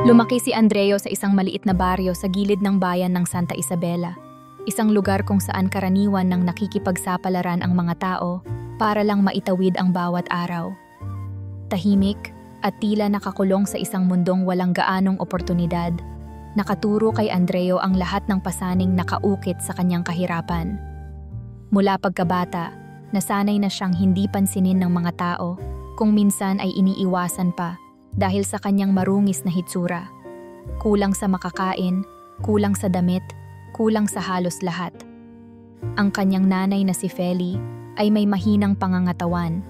Lumaki si Andreo sa isang maliit na baryo sa gilid ng bayan ng Santa Isabela, isang lugar kung saan karaniwan ng nakikipagsapalaran ang mga tao para lang maitawid ang bawat araw. Tahimik at tila nakakulong sa isang mundong walang gaanong oportunidad, nakaturo kay Andreo ang lahat ng pasaning nakaukit sa kanyang kahirapan. Mula pagkabata, nasanay na siyang hindi pansinin ng mga tao, kung minsan ay iniiwasan pa dahil sa kanyang marungis na hitsura. Kulang sa makakain, kulang sa damit, kulang sa halos lahat. Ang kanyang nanay na si Feli ay may mahinang pangangatawan.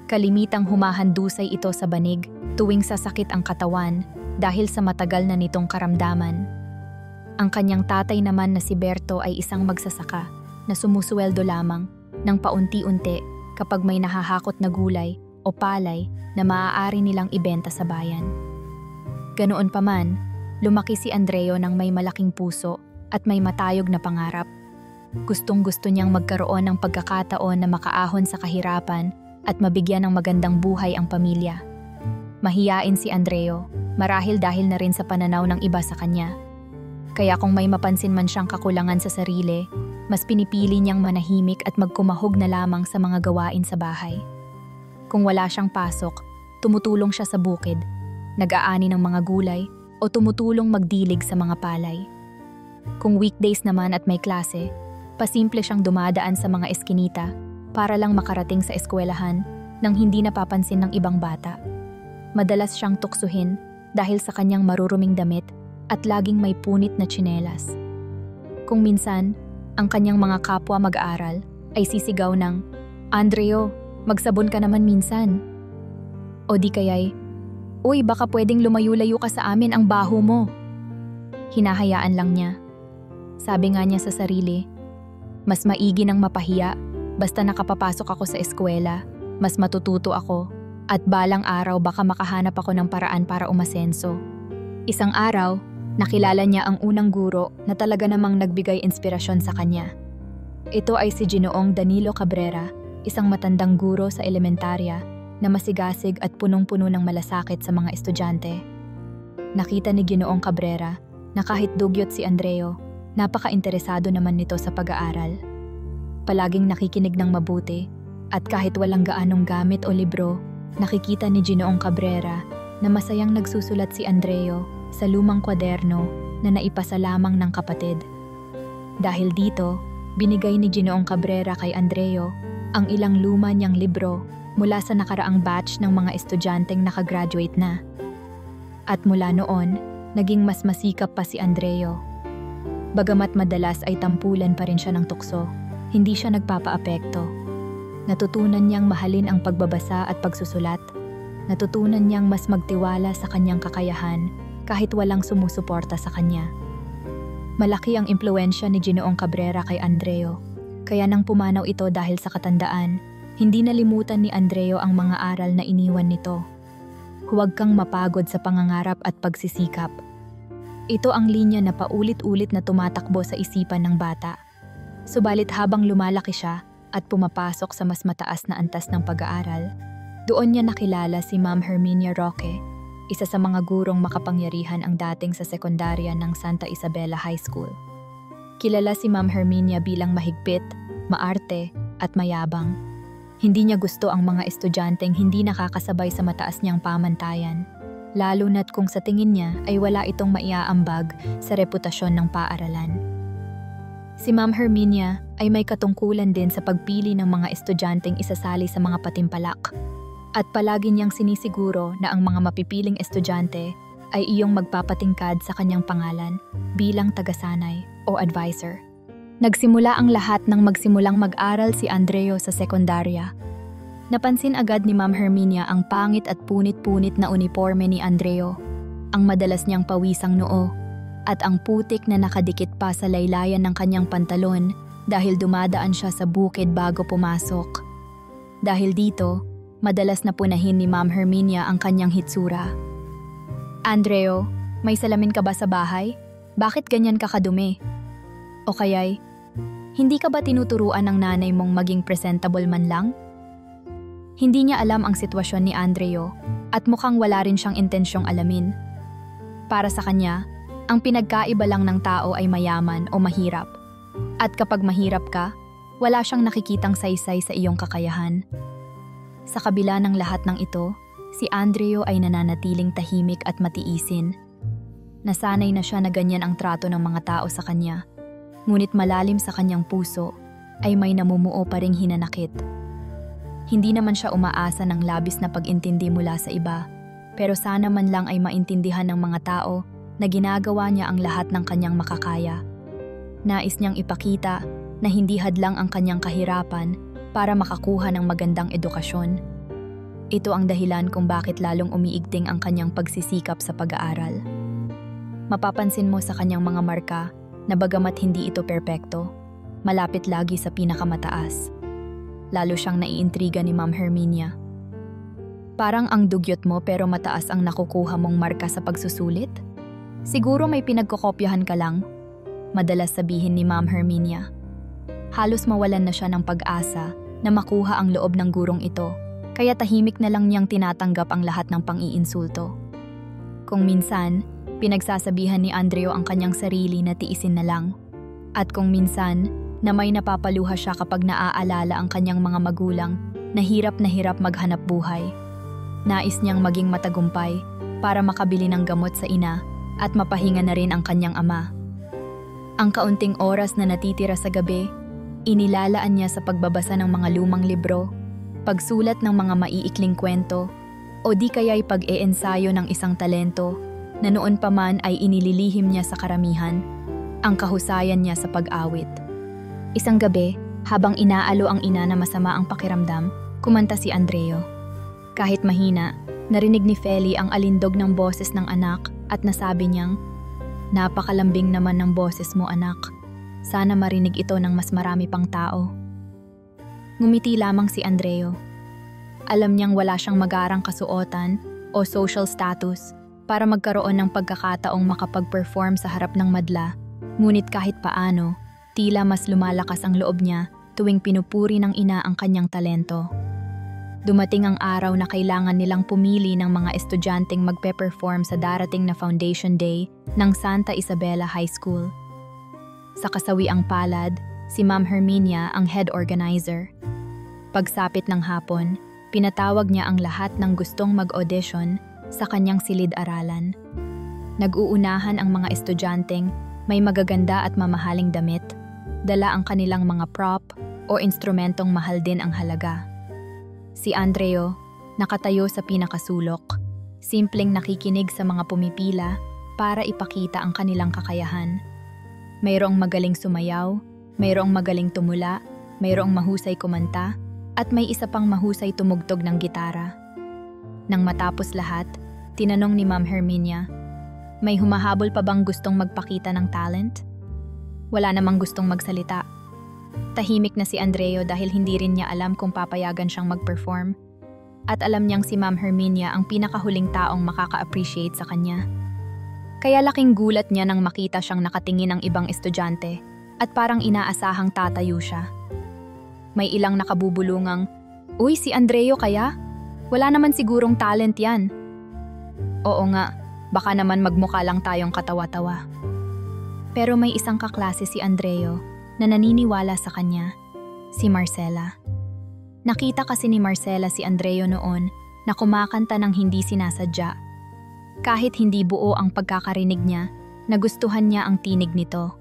Kalimitang humahandusay ito sa banig tuwing sasakit ang katawan dahil sa matagal na nitong karamdaman. Ang kanyang tatay naman na si Berto ay isang magsasaka na sumusweldo lamang ng paunti-unti kapag may nahahakot na gulay o palay na maaari nilang ibenta sa bayan. Ganoon pa man, lumaki si Andreo ng may malaking puso at may matayog na pangarap. Gustong-gusto niyang magkaroon ng pagkakataon na makaahon sa kahirapan at mabigyan ng magandang buhay ang pamilya. Mahiyain si Andreo, marahil dahil na rin sa pananaw ng iba sa kanya. Kaya kung may mapansin man siyang kakulangan sa sarili, mas pinipili niyang manahimik at magkumahog na lamang sa mga gawain sa bahay. Kung wala siyang pasok, tumutulong siya sa bukid, nag-aani ng mga gulay o tumutulong magdilig sa mga palay. Kung weekdays naman at may klase, pasimple siyang dumadaan sa mga eskinita para lang makarating sa eskwelahan nang hindi napapansin ng ibang bata. Madalas siyang tuksuhin dahil sa kanyang maruruming damit at laging may punit na tsinelas. Kung minsan, ang kanyang mga kapwa mag-aaral ay sisigaw ng, "Andreo, magsabon ka naman minsan." O di kaya'y, "Uy, baka pwedeng lumayo-layo ka sa amin, ang baho mo." Hinahayaan lang niya. Sabi nga niya sa sarili, "Mas maigi nang mapahiya, basta nakapapasok ako sa eskwela, mas matututo ako, at balang araw baka makahanap ako ng paraan para umasenso." Isang araw, nakilala niya ang unang guro na talaga namang nagbigay inspirasyon sa kanya. Ito ay si Ginoong Danilo Cabrera, isang matandang guro sa elementarya na masigasig at punong-puno ng malasakit sa mga estudyante. Nakita ni Ginoong Cabrera na kahit dugyot si Andreo, napaka-interesado naman nito sa pag-aaral. Palaging nakikinig ng mabuti at kahit walang gaanong gamit o libro, nakikita ni Ginoong Cabrera na masayang nagsusulat si Andreo sa lumang kwaderno na naipasa lamang ng kapatid. Dahil dito, binigay ni Ginoong Cabrera kay Andreo ang ilang luma niyang libro mula sa nakaraang batch ng mga estudyanteng nakagraduate na. At mula noon, naging mas masikap pa si Andreo. Bagamat madalas ay tampulan pa rin siya ng tukso, hindi siya nagpapaapekto. Natutunan niyang mahalin ang pagbabasa at pagsusulat. Natutunan niyang mas magtiwala sa kanyang kakayahan kahit walang sumusuporta sa kanya. Malaki ang impluwensya ni Ginoong Cabrera kay Andreo, kaya nang pumanaw ito dahil sa katandaan, hindi nalimutan ni Andreo ang mga aral na iniwan nito. Huwag kang mapagod sa pangangarap at pagsisikap. Ito ang linya na paulit-ulit na tumatakbo sa isipan ng bata. Subalit habang lumalaki siya at pumapasok sa mas mataas na antas ng pag-aaral, doon niya nakilala si Ma'am Herminia Roque, isa sa mga gurong makapangyarihan ang dating sa sekundarya ng Santa Isabela High School. Kilala si Ma'am Herminia bilang mahigpit, maarte, at mayabang. Hindi niya gusto ang mga estudyanteng hindi nakakasabay sa mataas niyang pamantayan, lalo na't kung sa tingin niya ay wala itong maiaambag sa reputasyon ng paaralan. Si Ma'am Herminia ay may katungkulan din sa pagpili ng mga estudyanteng isasali sa mga patimpalak, at palagi niyang sinisiguro na ang mga mapipiling estudyante ay iyong magpapatingkad sa kanyang pangalan bilang tagasanay o advisor. Nagsimula ang lahat nang magsimulang mag-aral si Andreo sa sekundarya. Napansin agad ni Ma'am Herminia ang pangit at punit-punit na uniforme ni Andreo, ang madalas niyang pawisang noo, at ang putik na nakadikit pa sa laylayan ng kanyang pantalon dahil dumadaan siya sa bukid bago pumasok. Dahil dito, madalas na punahin ni Ma'am Herminia ang kanyang hitsura. "Andreo, may salamin ka ba sa bahay? Bakit ganyan ka kadumi?" O kaya'y, "Hindi ka ba tinuturuan ng nanay mong maging presentable man lang?" Hindi niya alam ang sitwasyon ni Andreo at mukhang wala rin siyang intensyong alamin. Para sa kanya, ang pinagkaiba lang ng tao ay mayaman o mahirap. At kapag mahirap ka, wala siyang nakikitang saysay sa iyong kakayahan. Sa kabila ng lahat ng ito, si Andreo ay nananatiling tahimik at matiisin. Nasanay na siya na ganyan ang trato ng mga tao sa kanya, ngunit malalim sa kanyang puso ay may namumuo pa ring hinanakit. Hindi naman siya umaasa ng labis na pag-intindi mula sa iba, pero sana man lang ay maintindihan ng mga tao na ginagawa niya ang lahat ng kanyang makakaya. Nais niyang ipakita na hindi hadlang ang kanyang kahirapan para makakuha ng magandang edukasyon. Ito ang dahilan kung bakit lalong umiigting ang kanyang pagsisikap sa pag-aaral. Mapapansin mo sa kanyang mga marka na bagamat hindi ito perpekto, malapit lagi sa pinakamataas. Lalo siyang naiintriga ni Ma'am Herminia. Parang ang dugyot mo pero mataas ang nakukuha mong marka sa pagsusulit? Siguro may pinagkokopyahan ka lang, madalas sabihin ni Ma'am Herminia. Halos mawalan na siya ng pag-asa na makuha ang loob ng gurong ito, kaya tahimik na lang niyang tinatanggap ang lahat ng pang-iinsulto. Kung minsan, pinagsasabihan ni Andreo ang kanyang sarili na tiisin na lang. At kung minsan, na may napapaluha siya kapag naaalala ang kanyang mga magulang na hirap maghanap buhay. Nais niyang maging matagumpay para makabili ng gamot sa ina at mapahinga na rin ang kanyang ama. Ang kaunting oras na natitira sa gabi, inilalaan niya sa pagbabasa ng mga lumang libro, pagsulat ng mga maiikling kwento, o di kaya'y pag-eensayo ng isang talento na noon pa man ay inililihim niya sa karamihan, ang kahusayan niya sa pag-awit. Isang gabi, habang inaalo ang ina na masama ang pakiramdam, kumanta si Andreo. Kahit mahina, narinig ni Feli ang alindog ng boses ng anak at nasabi niyang, "Napakalambing naman ng boses mo, anak. Sana marinig ito ng mas marami pang tao." Ngumiti lamang si Andreo. Alam niyang wala siyang magarang kasuotan o social status para magkaroon ng pagkakataong makapag-perform sa harap ng madla, ngunit kahit paano, tila mas lumalakas ang loob niya tuwing pinupuri ng ina ang kanyang talento. Dumating ang araw na kailangan nilang pumili ng mga estudyanteng magpe-perform sa darating na Foundation Day ng Santa Isabela High School. Sa kasawiang palad, si Ma'am Herminia ang head organizer. Pagsapit ng hapon, pinatawag niya ang lahat ng gustong mag-audition sa kanyang silid-aralan. Nag-uunahan ang mga estudyanteng may magaganda at mamahaling damit, dala ang kanilang mga prop o instrumentong mahal din ang halaga. Si Andreo, nakatayo sa pinakasulok, simpleng nakikinig sa mga pumipila para ipakita ang kanilang kakayahan. Mayroong magaling sumayaw, mayroong magaling tumula, mayroong mahusay kumanta, at may isa pang mahusay tumugtog ng gitara. Nang matapos lahat, tinanong ni Ma'am Herminia, "May humahabol pa bang gustong magpakita ng talent?" Wala namang gustong magsalita. Tahimik na si Andreo dahil hindi rin niya alam kung papayagan siyang mag-perform. At alam niyang si Ma'am Herminia ang pinakahuling taong makaka-appreciate sa kanya. Kaya laking gulat niya nang makita siyang nakatingin ng ibang estudyante at parang inaasahang tatayo siya. May ilang nakabubulungang, "Uy, si Andreo kaya? Wala naman sigurong talent yan." Oo nga, baka naman magmukha lang tayong katawa-tawa. Pero may isang kaklase si Andreo na naniniwala sa kanya, si Marcela. Nakita kasi ni Marcela si Andreo noon na kumakanta ng hindi sinasadya. Kahit hindi buo ang pagkakarinig niya, nagustuhan niya ang tinig nito.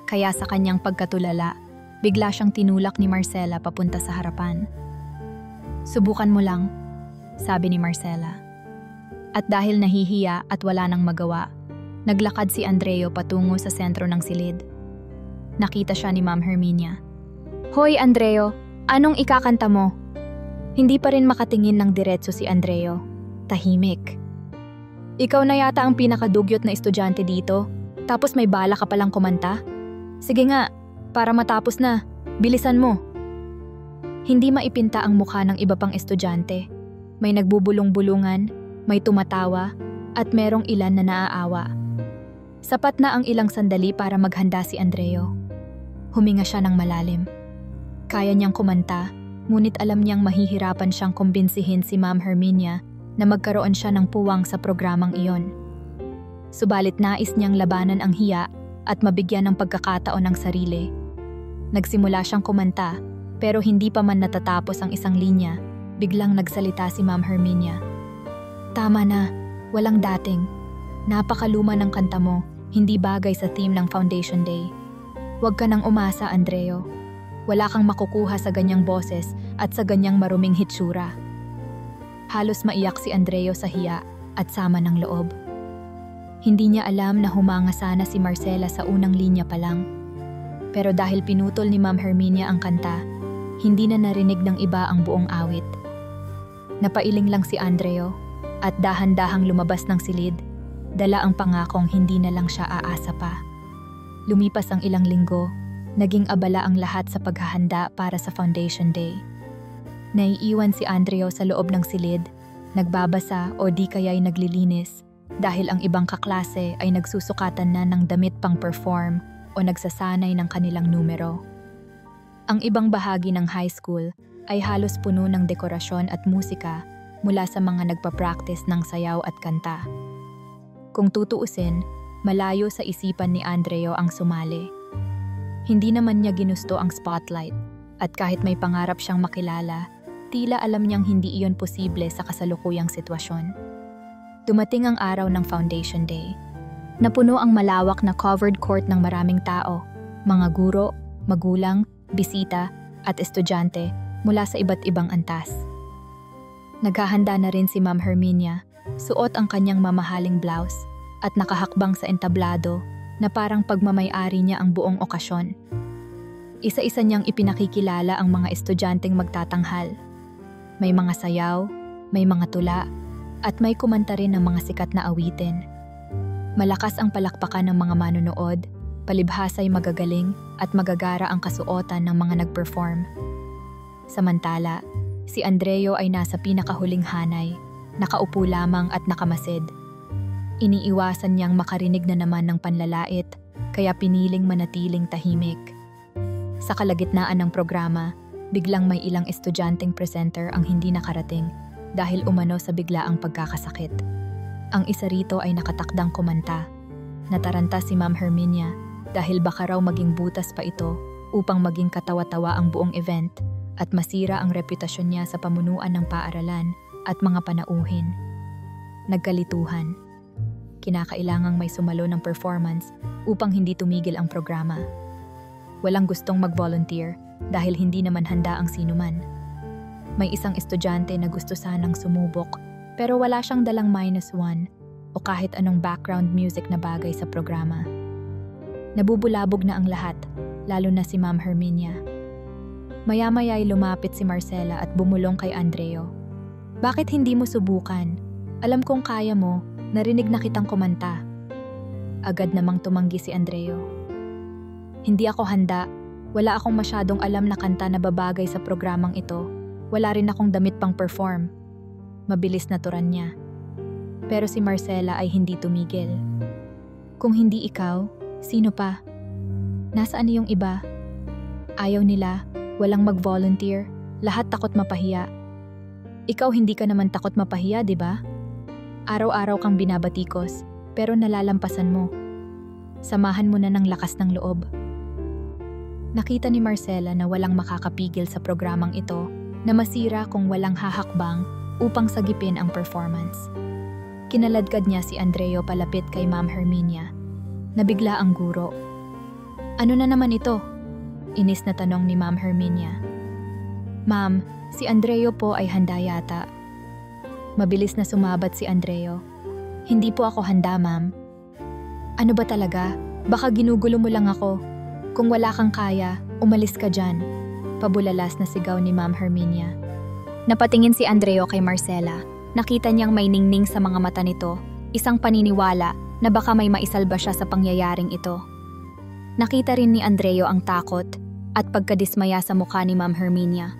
Kaya sa kanyang pagkatulala, bigla siyang tinulak ni Marcela papunta sa harapan. "Subukan mo lang," sabi ni Marcela. At dahil nahihiya at wala nang magawa, naglakad si Andreo patungo sa sentro ng silid. Nakita siya ni Ma'am Herminia. "Hoy Andreo, anong ikakanta mo?" Hindi pa rin makatingin ng diretso si Andreo. Tahimik. "Ikaw na yata ang pinakadugyot na estudyante dito, tapos may bala ka palang kumanta? Sige nga, para matapos na, bilisan mo." Hindi maipinta ang mukha ng iba pang estudyante. May nagbubulong-bulungan, may tumatawa, at merong ilan na naaawa. Sapat na ang ilang sandali para maghanda si Andreo. Huminga siya ng malalim. Kaya niyang kumanta, ngunit alam niyang mahihirapan siyang kumbinsihin si Ma'am Herminia na magkaroon siya ng puwang sa programang iyon. Subalit nais niyang labanan ang hiya at mabigyan ng pagkakataon ng sarili. Nagsimula siyang kumanta, pero hindi pa man natatapos ang isang linya, biglang nagsalita si Ma'am Herminia. "Tama na, walang dating. Napakaluma ng kanta mo, hindi bagay sa theme ng Foundation Day. Huwag ka nang umasa, Andreo. Wala kang makukuha sa ganyang boses at sa ganyang maruming hitsura." Halos maiyak si Andreo sa hiya at sama ng loob. Hindi niya alam na humanga sana si Marcela sa unang linya pa lang. Pero dahil pinutol ni Ma'am Herminia ang kanta, hindi na narinig ng iba ang buong awit. Napailing lang si Andreo at dahan-dahang lumabas ng silid, dala ang pangakong hindi na lang siya aasa pa. Lumipas ang ilang linggo, naging abala ang lahat sa paghahanda para sa Foundation Day. Naiiwan si Andreo sa loob ng silid, nagbabasa o di kaya'y naglilinis dahil ang ibang kaklase ay nagsusukatan na ng damit pang perform o nagsasanay ng kanilang numero. Ang ibang bahagi ng high school ay halos puno ng dekorasyon at musika mula sa mga nagpa-practice ng sayaw at kanta. Kung tutuusin, malayo sa isipan ni Andreo ang sumali. Hindi naman niya ginusto ang spotlight at kahit may pangarap siyang makilala, tila alam niyang hindi iyon posible sa kasalukuyang sitwasyon. Dumating ang araw ng Foundation Day. Napuno ang malawak na covered court ng maraming tao, mga guro, magulang, bisita, at estudyante mula sa iba't ibang antas. Naghahanda na rin si Ma'am Herminia, suot ang kanyang mamahaling blouse at nakahakbang sa entablado na parang pagmamay-ari niya ang buong okasyon. Isa-isa niyang ipinakikilala ang mga estudyanteng magtatanghal. May mga sayaw, may mga tula, at may kumanta rin ng mga sikat na awitin. Malakas ang palakpakan ng mga manonood, palibhasa'y magagaling at magagara ang kasuotan ng mga nag-perform. Samantala, si Andreo ay nasa pinakahuling hanay, nakaupo lamang at nakamasid. Iniiwasan niyang makarinig na naman ng panlalait, kaya piniling manatiling tahimik. Sa kalagitnaan ng programa, biglang may ilang estudyanteng presenter ang hindi nakarating dahil umano sa biglaang pagkakasakit. Ang isa rito ay nakatakdang kumanta. Nataranta si Ma'am Herminia dahil baka raw maging butas pa ito upang maging katawa-tawa ang buong event at masira ang reputasyon niya sa pamunuan ng paaralan at mga panauhin. Nagkalituhan. Kinakailangang may sumalo ng performance upang hindi tumigil ang programa. Walang gustong mag-volunteer dahil hindi naman handa ang sinuman. May isang estudyante na gusto sanang sumubok pero wala siyang dalang -1 o kahit anong background music na bagay sa programa. Nabubulabog na ang lahat, lalo na si Ma'am Herminia. Maya-maya ay lumapit si Marcela at bumulong kay Andreo. "Bakit hindi mo subukan? Alam kong kaya mo, narinig na kitang kumanta." Agad namang tumanggi si Andreo. "Hindi ako handa, wala akong masyadong alam na kanta na babagay sa programang ito. Wala rin akong damit pang perform." Mabilis na turan niya. Pero si Marcela ay hindi tumigil. "Kung hindi ikaw, sino pa? Nasaan yung iba? Ayaw nila, walang mag-volunteer, lahat takot mapahiya. Ikaw hindi ka naman takot mapahiya, di ba? Araw-araw kang binabatikos, pero nalalampasan mo. Samahan mo na ng lakas ng loob." Nakita ni Marcela na walang makakapigil sa programang ito na masira kung walang hahakbang upang sagipin ang performance. Kinaladkad niya si Andreo palapit kay Ma'am Herminia. Nabigla ang guro. "Ano na naman ito?" Inis na tanong ni Ma'am Herminia. "Ma'am, si Andreo po ay handa yata." Mabilis na sumabat si Andreo. "Hindi po ako handa, ma'am." "Ano ba talaga? Baka ginugulo mo lang ako. Kung wala kang kaya, umalis ka dyan." Pabulalas na sigaw ni Ma'am Herminia. Napatingin si Andreo kay Marcela. Nakita niyang may ningning sa mga mata nito, isang paniniwala na baka may maisalba siya sa pangyayaring ito. Nakita rin ni Andreo ang takot at pagkadismaya sa mukha ni Ma'am Herminia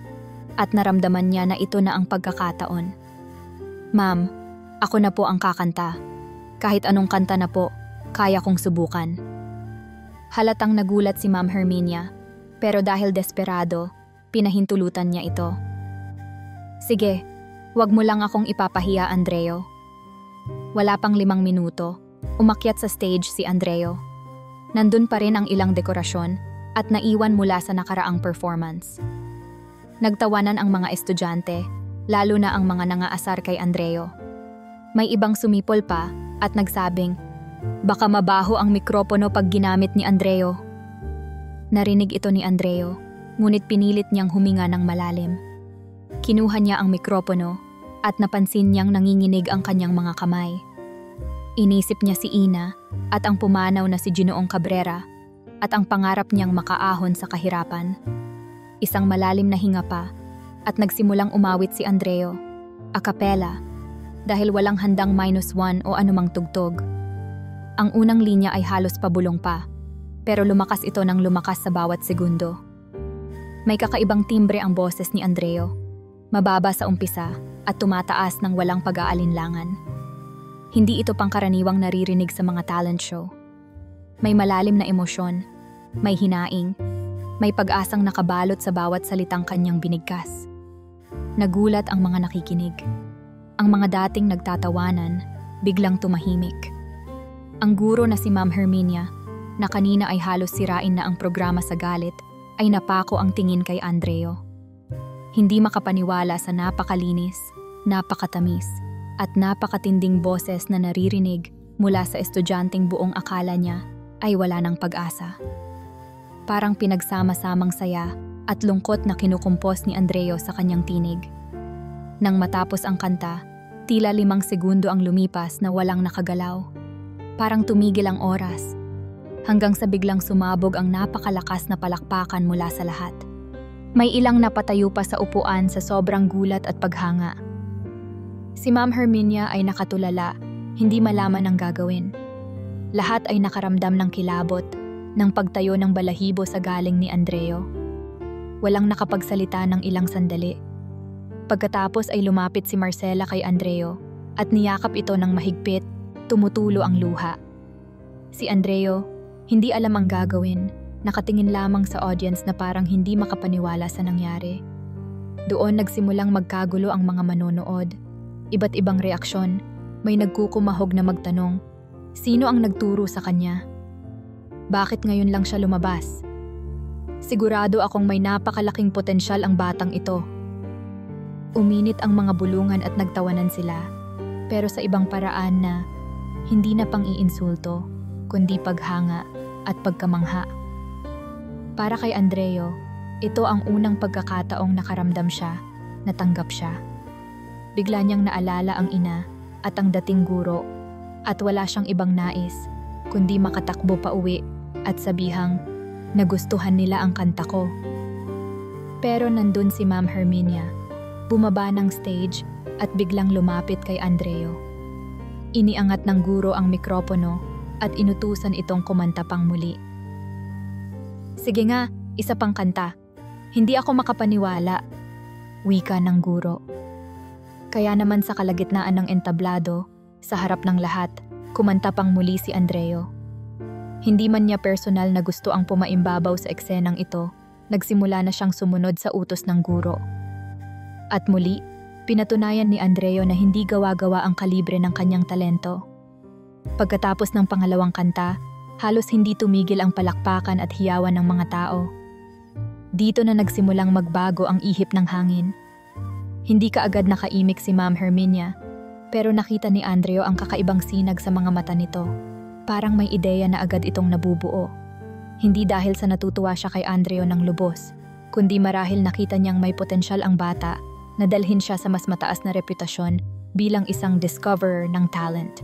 at naramdaman niya na ito na ang pagkakataon. "Ma'am, ako na po ang kakanta. Kahit anong kanta na po, kaya kong subukan." Halatang nagulat si Ma'am Herminia, pero dahil desperado, pinahintulutan niya ito. "Sige, wag mo lang akong ipapahiya, Andreo." Wala pang 5 minuto, Umakyat sa stage si Andreo. Nandun pa rin ang ilang dekorasyon at naiwan mula sa nakaraang performance. Nagtawanan ang mga estudyante, lalo na ang mga nangaasar kay Andreo. May ibang sumipol pa at nagsabing, "Baka mabaho ang mikropono pag ginamit ni Andreo." Narinig ito ni Andreo, ngunit pinilit niyang huminga ng malalim. Kinuha niya ang mikropono at napansin niyang nanginginig ang kanyang mga kamay. Inisip niya si Ina at ang pumanaw na si Ginoong Cabrera at ang pangarap niyang makaahon sa kahirapan. Isang malalim na hinga pa at nagsimulang umawit si Andreo, a cappella, dahil walang handang -1 o anumang tugtog. Ang unang linya ay halos pabulong pa, pero lumakas ito ng lumakas sa bawat segundo. May kakaibang timbre ang boses ni Andreo, mababa sa umpisa at tumataas ng walang pag-aalinlangan. Hindi ito pangkaraniwang naririnig sa mga talent show. May malalim na emosyon, may hinaing, may pag-asang nakabalot sa bawat salitang kanyang binigkas. Nagulat ang mga nakikinig. Ang mga dating nagtatawanan, biglang tumahimik. Ang guro na si Ma'am Herminia, na kanina ay halos sirain na ang programa sa galit, ay napako ang tingin kay Andreo. Hindi makapaniwala sa napakalinis, napakatamis, at napakatinding boses na naririnig mula sa estudyanteng buong akala niya ay wala ng pag-asa. Parang pinagsama-samang saya at lungkot na kinukumpos ni Andreo sa kanyang tinig. Nang matapos ang kanta, tila 5 segundo ang lumipas na walang nakagalaw. Parang tumigil ang oras, hanggang sa biglang sumabog ang napakalakas na palakpakan mula sa lahat. May ilang napatayo pa sa upuan sa sobrang gulat at paghanga. Si Ma'am Herminia ay nakatulala, hindi malaman ang gagawin. Lahat ay nakaramdam ng kilabot, ng pagtayo ng balahibo sa galing ni Andreo. Walang nakapagsalita ng ilang sandali. Pagkatapos ay lumapit si Marcela kay Andreo at niyakap ito ng mahigpit, tumutulo ang luha. Si Andreo, hindi alam ang gagawin, nakatingin lamang sa audience na parang hindi makapaniwala sa nangyari. Doon nagsimulang magkagulo ang mga manonood. Iba't ibang reaksyon, may nagkukumahog na magtanong, sino ang nagturo sa kanya? Bakit ngayon lang siya lumabas? Sigurado akong may napakalaking potensyal ang batang ito. Uminit ang mga bulungan at nagtawanan sila, pero sa ibang paraan na hindi na pang-iinsulto, kundi paghanga at pagkamangha. Para kay Andreo, ito ang unang pagkakataong nakaramdam siya, natanggap siya. Bigla niyang naalala ang ina at ang dating guro at wala siyang ibang nais kundi makatakbo pa uwi at sabihang, nagustuhan nila ang kanta ko. Pero nandun si Ma'am Herminia, bumaba ng stage at biglang lumapit kay Andreo. Iniangat ng guro ang mikropono at inutusan itong kumanta pang muli. "Sige nga, isa pang kanta. Hindi ako makapaniwala," wika ng guro. Kaya naman sa kalagitnaan ng entablado, sa harap ng lahat, kumanta pang muli si Andreo. Hindi man niya personal na gusto ang pumaimbabaw sa eksenang ito, nagsimula na siyang sumunod sa utos ng guro. At muli, pinatunayan ni Andreo na hindi gawa-gawa ang kalibre ng kanyang talento. Pagkatapos ng pangalawang kanta, halos hindi tumigil ang palakpakan at hiyawan ng mga tao. Dito na nagsimulang magbago ang ihip ng hangin. Hindi kaagad nakaimik si Ma'am Herminia, pero nakita ni Andreo ang kakaibang sinag sa mga mata nito. Parang may ideya na agad itong nabubuo. Hindi dahil sa natutuwa siya kay Andreo ng lubos, kundi marahil nakita niyang may potensyal ang bata na dalhin siya sa mas mataas na reputasyon bilang isang discoverer ng talent.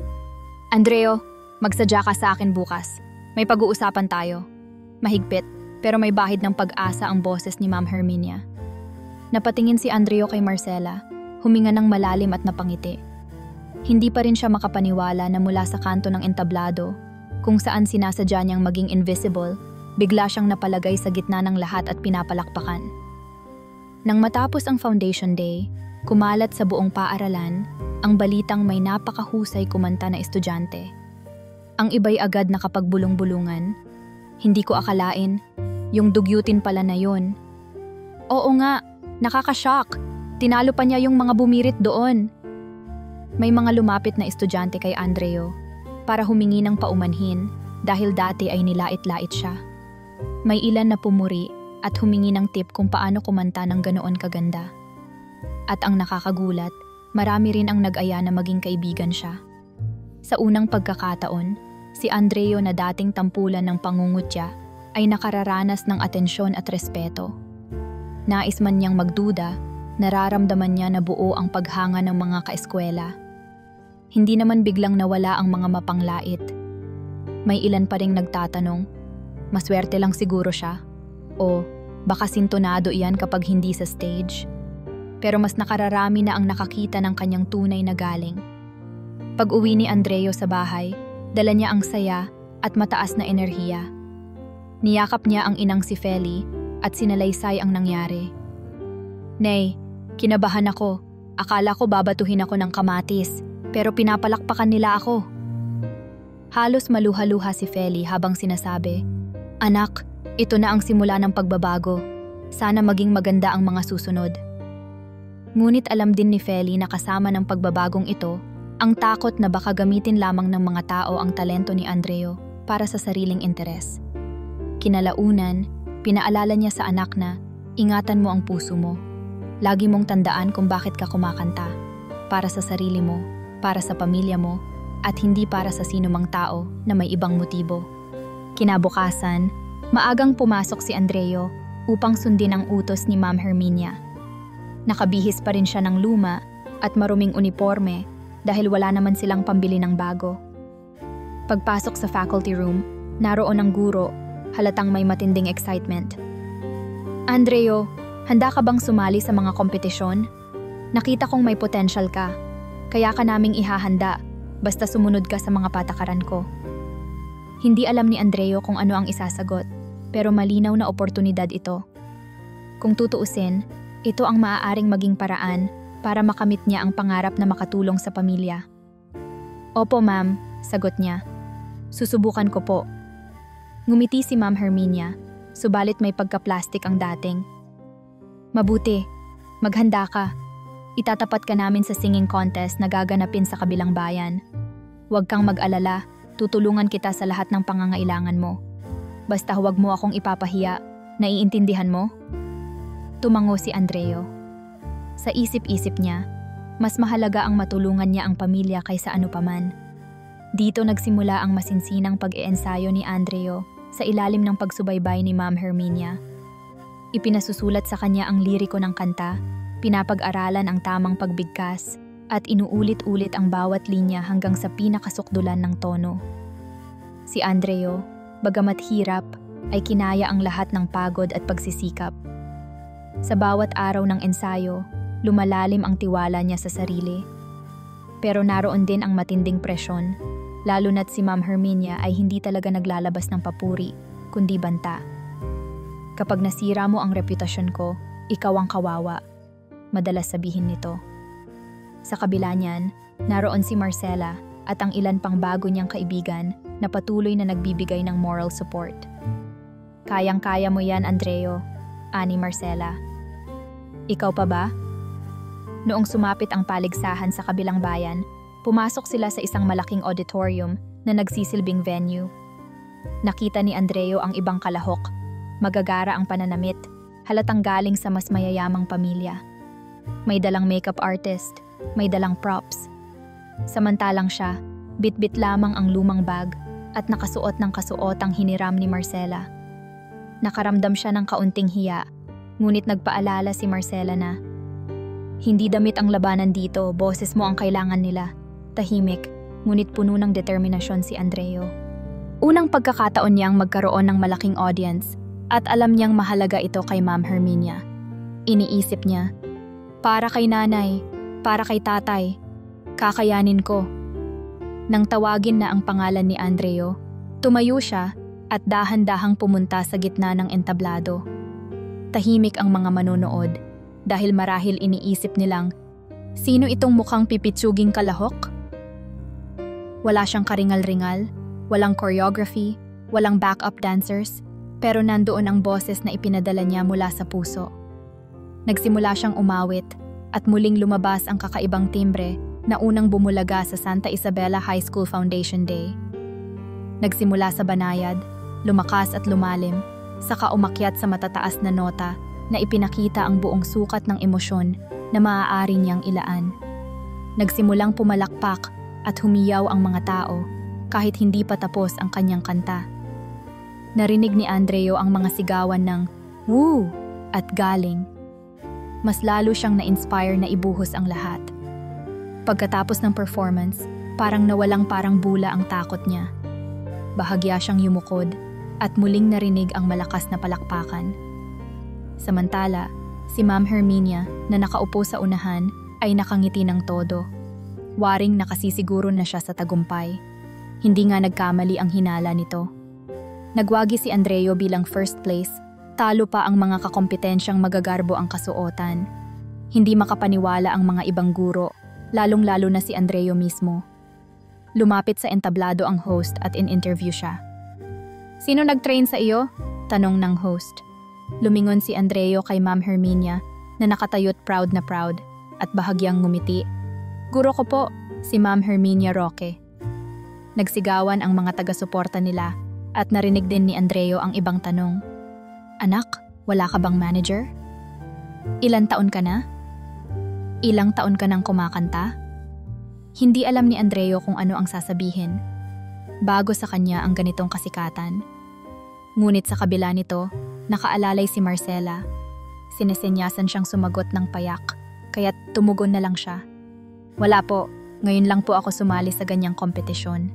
"Andreo, magsadya ka sa akin bukas. May pag-uusapan tayo." Mahigpit, pero may bahid ng pag-asa ang boses ni Ma'am Herminia. Napatingin si Andreo kay Marcela, huminga ng malalim at napangiti. Hindi pa rin siya makapaniwala na mula sa kanto ng entablado, kung saan sinasadya niyang maging invisible, bigla siyang napalagay sa gitna ng lahat at pinapalakpakan. Nang matapos ang foundation day, kumalat sa buong paaralan ang balitang may napakahusay kumanta na estudyante. Ang iba'y agad nakapagbulong-bulungan. Hindi ko akalain, yung dugyutin pala na yun. Oo nga, nakakashock. Tinalo pa niya yung mga bumirit doon. May mga lumapit na estudyante kay Andreo. para humingi ng paumanhin dahil dati ay nilait-lait siya. May ilan na pumuri at humingi ng tip kung paano kumanta ng ganoon kaganda. At ang nakakagulat, marami rin ang nag-aya na maging kaibigan siya. Sa unang pagkakataon, si Andreo na dating tampulan ng pangungutya ay nakararanas ng atensyon at respeto. Nais man niyang magduda, nararamdaman niya na buo ang paghanga ng mga kaeskwela. Hindi naman biglang nawala ang mga mapanglait. May ilan pa ring nagtatanong, maswerte lang siguro siya, o baka sintonado iyan kapag hindi sa stage. Pero mas nakararami na ang nakakita ng kanyang tunay na galing. Pag-uwi ni Andreo sa bahay, dala niya ang saya at mataas na enerhiya. Niyakap niya ang inang si Feli at sinalaysay ang nangyari. "Nay, kinabahan ako. Akala ko babatuhin ako ng kamatis, pero pinapalakpakan nila ako." Halos maluha-luha si Feli habang sinasabi, "Anak, ito na ang simula ng pagbabago. Sana maging maganda ang mga susunod." Ngunit alam din ni Feli na kasama ng pagbabagong ito, ang takot na baka gamitin lamang ng mga tao ang talento ni Andreo para sa sariling interes. Kinalaunan, pinaalala niya sa anak na, ingatan mo ang puso mo. Lagi mong tandaan kung bakit ka kumakanta. Para sa sarili mo, para sa pamilya mo, at hindi para sa sinumang tao na may ibang motibo. Kinabukasan, maagang pumasok si Andreo upang sundin ang utos ni Ma'am Herminia. Nakabihis pa rin siya ng luma at maruming uniforme dahil wala naman silang pambili ng bago. Pagpasok sa faculty room, naroon ang guro, halatang may matinding excitement. "Andreo, handa ka bang sumali sa mga kompetisyon? Nakita kong may potential ka, kaya ka naming ihahanda, basta sumunod ka sa mga patakaran ko." Hindi alam ni Andreo kung ano ang isasagot, pero malinaw na oportunidad ito. Kung tutuusin, ito ang maaaring maging paraan para makamit niya ang pangarap na makatulong sa pamilya. "Opo, ma'am," sagot niya. "Susubukan ko po." Ngumiti si Ma'am Herminia, subalit may pagka-plastic ang dating. "Mabuti, maghanda ka. Itatapat ka namin sa singing contest na gaganapin sa kabilang bayan. Huwag kang mag-alala, tutulungan kita sa lahat ng pangangailangan mo. Basta huwag mo akong ipapahiya, naiintindihan mo?" Tumango si Andreo. Sa isip-isip niya, mas mahalaga ang matulungan niya ang pamilya kaysa ano paman. Dito nagsimula ang masinsinang pag-iensayo ni Andreo sa ilalim ng pagsubaybay ni Ma'am Herminia. Ipinasusulat sa kanya ang liriko ng kanta, pinapag-aralan ang tamang pagbigkas, at inuulit-ulit ang bawat linya hanggang sa pinakasukdulan ng tono. Si Andreo, bagamat hirap, ay kinaya ang lahat ng pagod at pagsisikap. Sa bawat araw ng ensayo, lumalalim ang tiwala niya sa sarili. Pero naroon din ang matinding presyon, lalo na't si Ma'am Herminia ay hindi talaga naglalabas ng papuri, kundi banta. "Kapag nasira mo ang reputasyon ko, ikaw ang kawawa," madalas sabihin nito. Sa kabila niyan, naroon si Marcela at ang ilan pang bago niyang kaibigan na patuloy na nagbibigay ng moral support. "Kayang-kaya mo yan, Andreo," ani Marcela. "Ikaw pa ba?" Noong sumapit ang paligsahan sa kabilang bayan, pumasok sila sa isang malaking auditorium na nagsisilbing venue. Nakita ni Andreo ang ibang kalahok. Magagara ang pananamit, halatang galing sa mas mayayamang pamilya. May dalang makeup artist, may dalang props. Samantalang siya, bit-bit lamang ang lumang bag at nakasuot ng kasuotang hiniram ni Marcela. Nakaramdam siya ng kaunting hiya, ngunit nagpaalala si Marcela na, "Hindi damit ang labanan dito, boses mo ang kailangan nila." Tahimik, ngunit puno ng determinasyon si Andreo. Unang pagkakataon niyang magkaroon ng malaking audience at alam niyang mahalaga ito kay Ma'am Herminia. Iniisip niya, "Para kay nanay, para kay tatay, kakayanin ko." Nang tawagin na ang pangalan ni Andreo, tumayo siya at dahan-dahang pumunta sa gitna ng entablado. Tahimik ang mga manonood dahil marahil iniisip nilang, sino itong mukhang pipitsuging kalahok? Wala siyang karingal-ringal, walang choreography, walang backup dancers, pero nandoon ang boses na ipinadala niya mula sa puso. Nagsimula siyang umawit at muling lumabas ang kakaibang timbre na unang bumulaga sa Santa Isabela High School Foundation Day. Nagsimula sa banayad, lumakas at lumalim, saka umakyat sa matataas na nota na ipinakita ang buong sukat ng emosyon na maaari niyang ilaan. Nagsimulang pumalakpak at humiyaw ang mga tao kahit hindi pa tapos ang kanyang kanta. Narinig ni Andreo ang mga sigawan ng "Woo!" at "Galing." Mas lalo siyang na-inspire na ibuhos ang lahat. Pagkatapos ng performance, parang parang bula ang takot niya. Bahagya siyang yumukod at muling narinig ang malakas na palakpakan. Samantala, si Ma'am Herminia na nakaupo sa unahan ay nakangiti ng todo. Waring nakasisiguro na siya sa tagumpay. Hindi nga nagkamali ang hinala nito. Nagwagi si Andreo bilang first place, talo pa ang mga kakompetensyang magagarbo ang kasuotan. Hindi makapaniwala ang mga ibang guro, lalong-lalo na si Andreo mismo. Lumapit sa entablado ang host at in-interview siya. "Sino nag-train sa iyo?" tanong ng host. Lumingon si Andreo kay Ma'am Herminia na nakatayot proud at bahagyang ngumiti. "Guro ko po, si Ma'am Herminia Roque." Nagsigawan ang mga taga-suporta nila at narinig din ni Andreo ang ibang tanong. "Anak, wala ka bang manager? Ilan taon ka na? Ilang taon ka nang kumakanta?" Hindi alam ni Andreo kung ano ang sasabihin. Bago sa kanya ang ganitong kasikatan. Ngunit sa kabila nito, nakaalalay si Marcela. Sinesenyasan siyang sumagot ng payak, kaya't tumugon na lang siya. "Wala po, ngayon lang po ako sumali sa ganyang kompetisyon."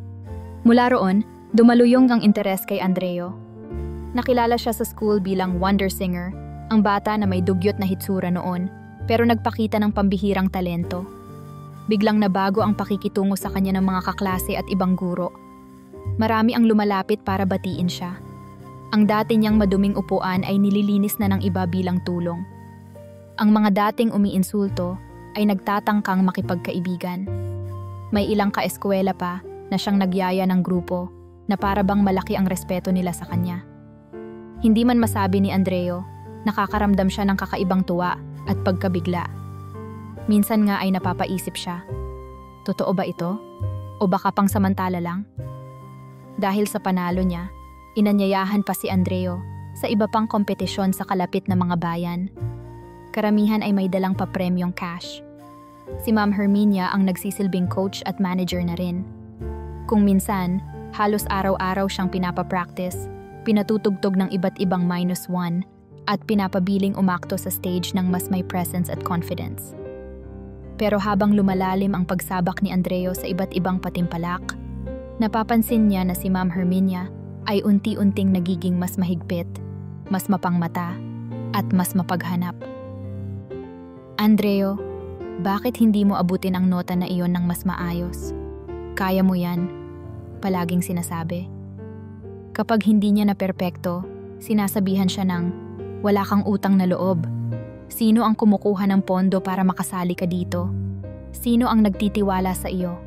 Mula roon, dumaluyong ang interes kay Andreo. Nakilala siya sa school bilang wonder singer, ang bata na may dugyot na hitsura noon, pero nagpakita ng pambihirang talento. Biglang nabago ang pakikitungo sa kanya ng mga kaklase at ibang guro. Marami ang lumalapit para batiin siya. Ang dati niyang maduming upuan ay nililinis na ng iba bilang tulong. Ang mga dating umiinsulto ay nagtatangkang makipagkaibigan. May ilang kaeskwela pa na siyang nagyaya ng grupo na para bang malaki ang respeto nila sa kanya. Hindi man masabi ni Andreo, nakakaramdam siya ng kakaibang tuwa at pagkabigla. Minsan nga ay napapaisip siya, totoo ba ito? O baka pang samantala lang? Dahil sa panalo niya, inanyayahan pa si Andreo sa iba pang kompetisyon sa kalapit na mga bayan. Karamihan ay may dalang papremyong cash. Si Ma'am Herminia ang nagsisilbing coach at manager na rin. Kung minsan, halos araw-araw siyang pinapapractice, pinatutugtog ng iba't ibang -1 at pinapabiling umakto sa stage ng mas may presence at confidence. Pero habang lumalalim ang pagsabak ni Andreo sa iba't ibang patimpalak, napapansin niya na si Ma'am Herminia ay unti-unting nagiging mas mahigpit, mas mapangmata, at mas mapaghanap. "Andreo, bakit hindi mo abutin ang nota na iyon ng mas maayos? Kaya mo yan," palaging sinasabi. Kapag hindi niya na perpekto, sinasabihan siya ng, "Wala kang utang na loob. Sino ang kumukuha ng pondo para makasali ka dito? Sino ang nagtitiwala sa iyo?"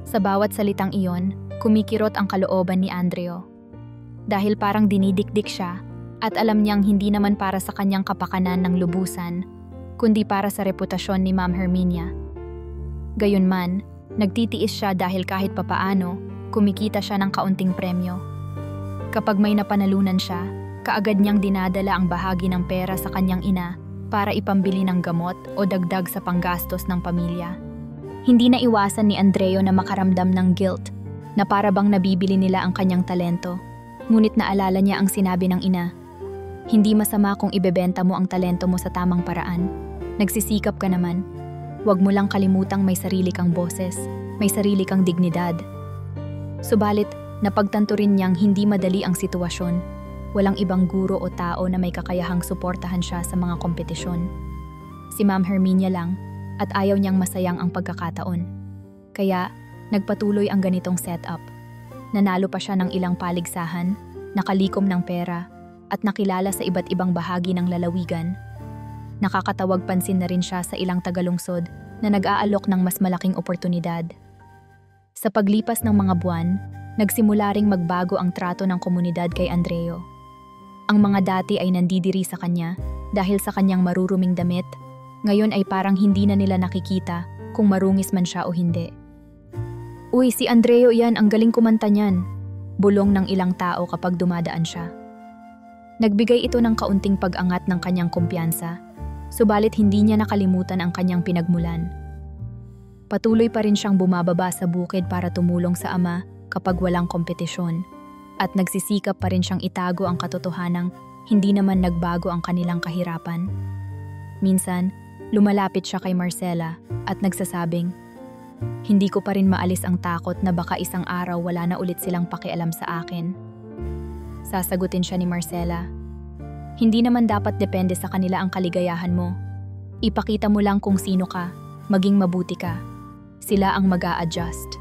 Sa bawat salitang iyon, kumikirot ang kalooban ni Andreo. Dahil parang dinidikdik siya at alam niyang hindi naman para sa kanyang kapakanan ng lubusan, kundi para sa reputasyon ni Ma'am Herminia. Gayunman, nagtitiis siya dahil kahit papaano, kumikita siya ng kaunting premyo. Kapag may napanalunan siya, kaagad niyang dinadala ang bahagi ng pera sa kanyang ina para ipambili ng gamot o dagdag sa panggastos ng pamilya. Hindi na iwasan ni Andreo na makaramdam ng guilt na para bang nabibili nila ang kanyang talento. Ngunit naalala niya ang sinabi ng ina, "Hindi masama kung ibebenta mo ang talento mo sa tamang paraan. Nagsisikap ka naman. Huwag mo lang kalimutang may sarili kang boses, may sarili kang dignidad." Subalit, napagtanto rin niyang hindi madali ang sitwasyon. Walang ibang guro o tao na may kakayahang suportahan siya sa mga kompetisyon. Si Ma'am Herminia lang at ayaw niyang masayang ang pagkakataon. Kaya, nagpatuloy ang ganitong setup. Nanalo pa siya ng ilang paligsahan, nakalikom ng pera, at nakilala sa iba't ibang bahagi ng lalawigan. Nakakatawag pansin na rin siya sa ilang tagalungsod na nag-aalok ng mas malaking oportunidad. Sa paglipas ng mga buwan, nagsimula ring magbago ang trato ng komunidad kay Andreo. Ang mga dati ay nandidiri sa kanya dahil sa kanyang maruruming damit, ngayon ay parang hindi na nila nakikita kung marungis man siya o hindi. Uy, si Andreo yan, ang galing kumanta niyan. Bulong ng ilang tao kapag dumadaan siya. Nagbigay ito ng kaunting pag-angat ng kanyang kumpiyansa, subalit hindi niya nakalimutan ang kanyang pinagmulan. Patuloy pa rin siyang bumababa sa bukid para tumulong sa ama kapag walang kompetisyon, at nagsisikap pa rin siyang itago ang katotohanang hindi naman nagbago ang kanilang kahirapan. Minsan, lumalapit siya kay Marcela at nagsasabing, "Hindi ko pa rin maalis ang takot na baka isang araw wala na ulit silang pakialam sa akin." Sasagutin siya ni Marcela, "Hindi naman dapat depende sa kanila ang kaligayahan mo. Ipakita mo lang kung sino ka, maging mabuti ka. Sila ang mag-a-adjust."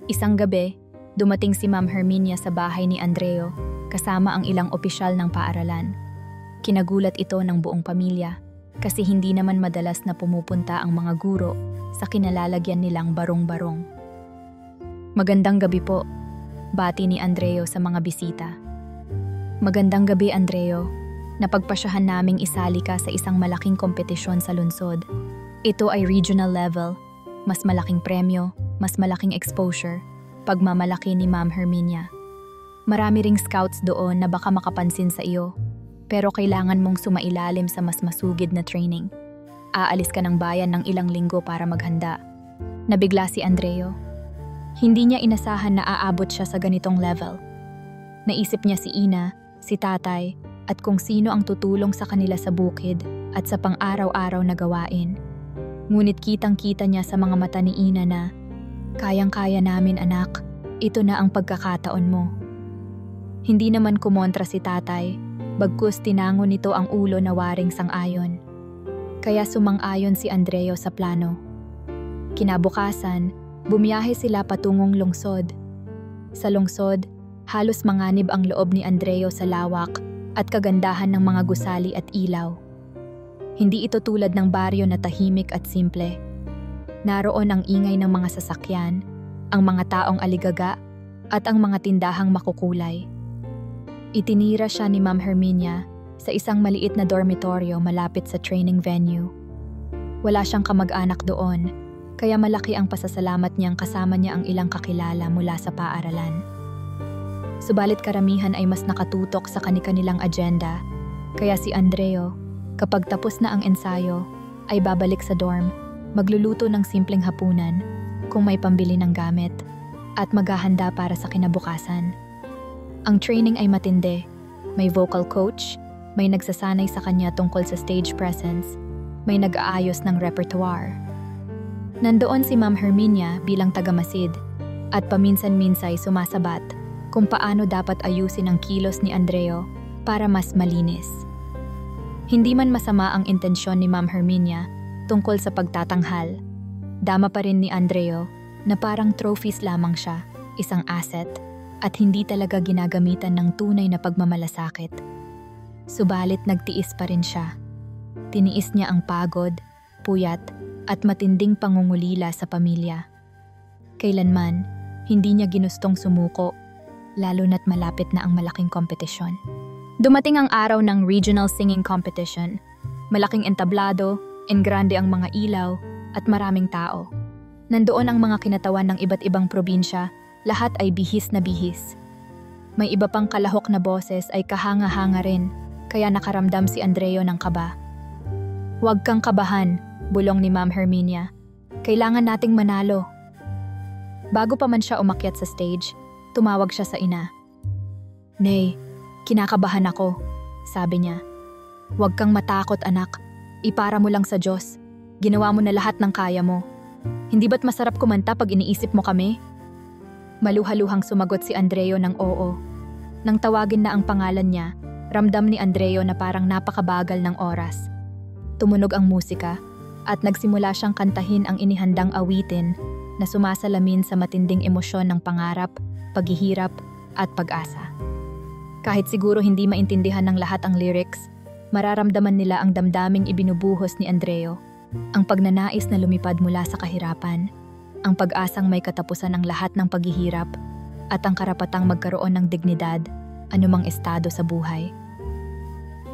Isang gabi, dumating si Ma'am Herminia sa bahay ni Andreo kasama ang ilang opisyal ng paaralan. Kinagulat ito ng buong pamilya kasi hindi naman madalas na pumupunta ang mga guro sa kinalalagyan nilang barong-barong. "Magandang gabi po," bati ni Andreo sa mga bisita. "Magandang gabi, Andreo. Napagpasyahan naming isali ka sa isang malaking kompetisyon sa lungsod. Ito ay regional level, mas malaking premyo, mas malaking exposure, pagmamalaki ni Ma'am Herminia. Marami ring scouts doon na baka makapansin sa iyo, pero kailangan mong sumailalim sa mas masugid na training. Aalis ka ng bayan ng ilang linggo para maghanda." Nabigla si Andreo. Hindi niya inasahan na aabot siya sa ganitong level. Naisip niya si Ina, si tatay, at kung sino ang tutulong sa kanila sa bukid at sa pang-araw-araw na gawain. Ngunit kitang-kita niya sa mga mata ni Ina na, "Kayang-kaya namin, anak. Ito na ang pagkakataon mo." Hindi naman kumontra si tatay, bagkus tinangon nito ang ulo na waring sang-ayon. Kaya sumang-ayon si Andreo sa plano. Kinabukasan, bumiyahe sila patungong lungsod. Sa lungsod, halos manganib ang loob ni Andreo sa lawak at kagandahan ng mga gusali at ilaw. Hindi ito tulad ng baryo na tahimik at simple. Naroon ang ingay ng mga sasakyan, ang mga taong aligaga, at ang mga tindahang makukulay. Itinira siya ni Ma'am Herminia sa isang maliit na dormitoryo malapit sa training venue. Wala siyang kamag-anak doon, kaya malaki ang pasasalamat niyang kasama niya ang ilang kakilala mula sa paaralan. Subalit karamihan ay mas nakatutok sa kani-kanilang agenda, kaya si Andreo, kapag tapos na ang ensayo, ay babalik sa dorm, magluluto ng simpleng hapunan, kung may pambili ng gamit, at maghahanda para sa kinabukasan. Ang training ay matindi, may vocal coach, may nagsasanay sa kanya tungkol sa stage presence, may nag-aayos ng repertoire. Nandoon si Ma'am Herminia bilang tagamasid at paminsan-minsay sumasabat kung paano dapat ayusin ang kilos ni Andreo para mas malinis. Hindi man masama ang intensyon ni Ma'am Herminia tungkol sa pagtatanghal, dama pa rin ni Andreo na parang trophies lamang siya, isang asset, at hindi talaga ginagamitan ng tunay na pagmamalasakit. Subalit nagtiis pa rin siya. Tiniis niya ang pagod, puyat, at matinding pangungulila sa pamilya. Kailanman, hindi niya ginustong sumuko, lalo na't malapit na ang malaking kompetisyon. Dumating ang araw ng regional singing competition. Malaking entablado, engrande ang mga ilaw, at maraming tao. Nandoon ang mga kinatawan ng iba't ibang probinsya, lahat ay bihis na bihis. May iba pang kalahok na boses ay kahanga-hanga rin, kaya nakaramdam si Andreo ng kaba. "Huwag kang kabahan," bulong ni Ma'am Herminia. "Kailangan nating manalo." Bago pa man siya umakyat sa stage, tumawag siya sa ina. "Nay, kinakabahan ako," sabi niya. "Huwag kang matakot, anak. Ipara mo lang sa Diyos. Ginawa mo na lahat ng kaya mo. Hindi ba't masarap kumanta pag iniisip mo kami?" Maluhaluhang sumagot si Andreo ng oo. Nang tawagin na ang pangalan niya, ramdam ni Andreo na parang napakabagal ng oras. Tumunog ang musika, at nagsimula siyang kantahin ang inihandang awitin na sumasalamin sa matinding emosyon ng pangarap, paghihirap, at pag-asa. Kahit siguro hindi maintindihan ng lahat ang lyrics, mararamdaman nila ang damdaming ibinubuhos ni Andreo, ang pagnanais na lumipad mula sa kahirapan, ang pag-asang may katapusan ang lahat ng paghihirap, at ang karapatang magkaroon ng dignidad, anumang estado sa buhay.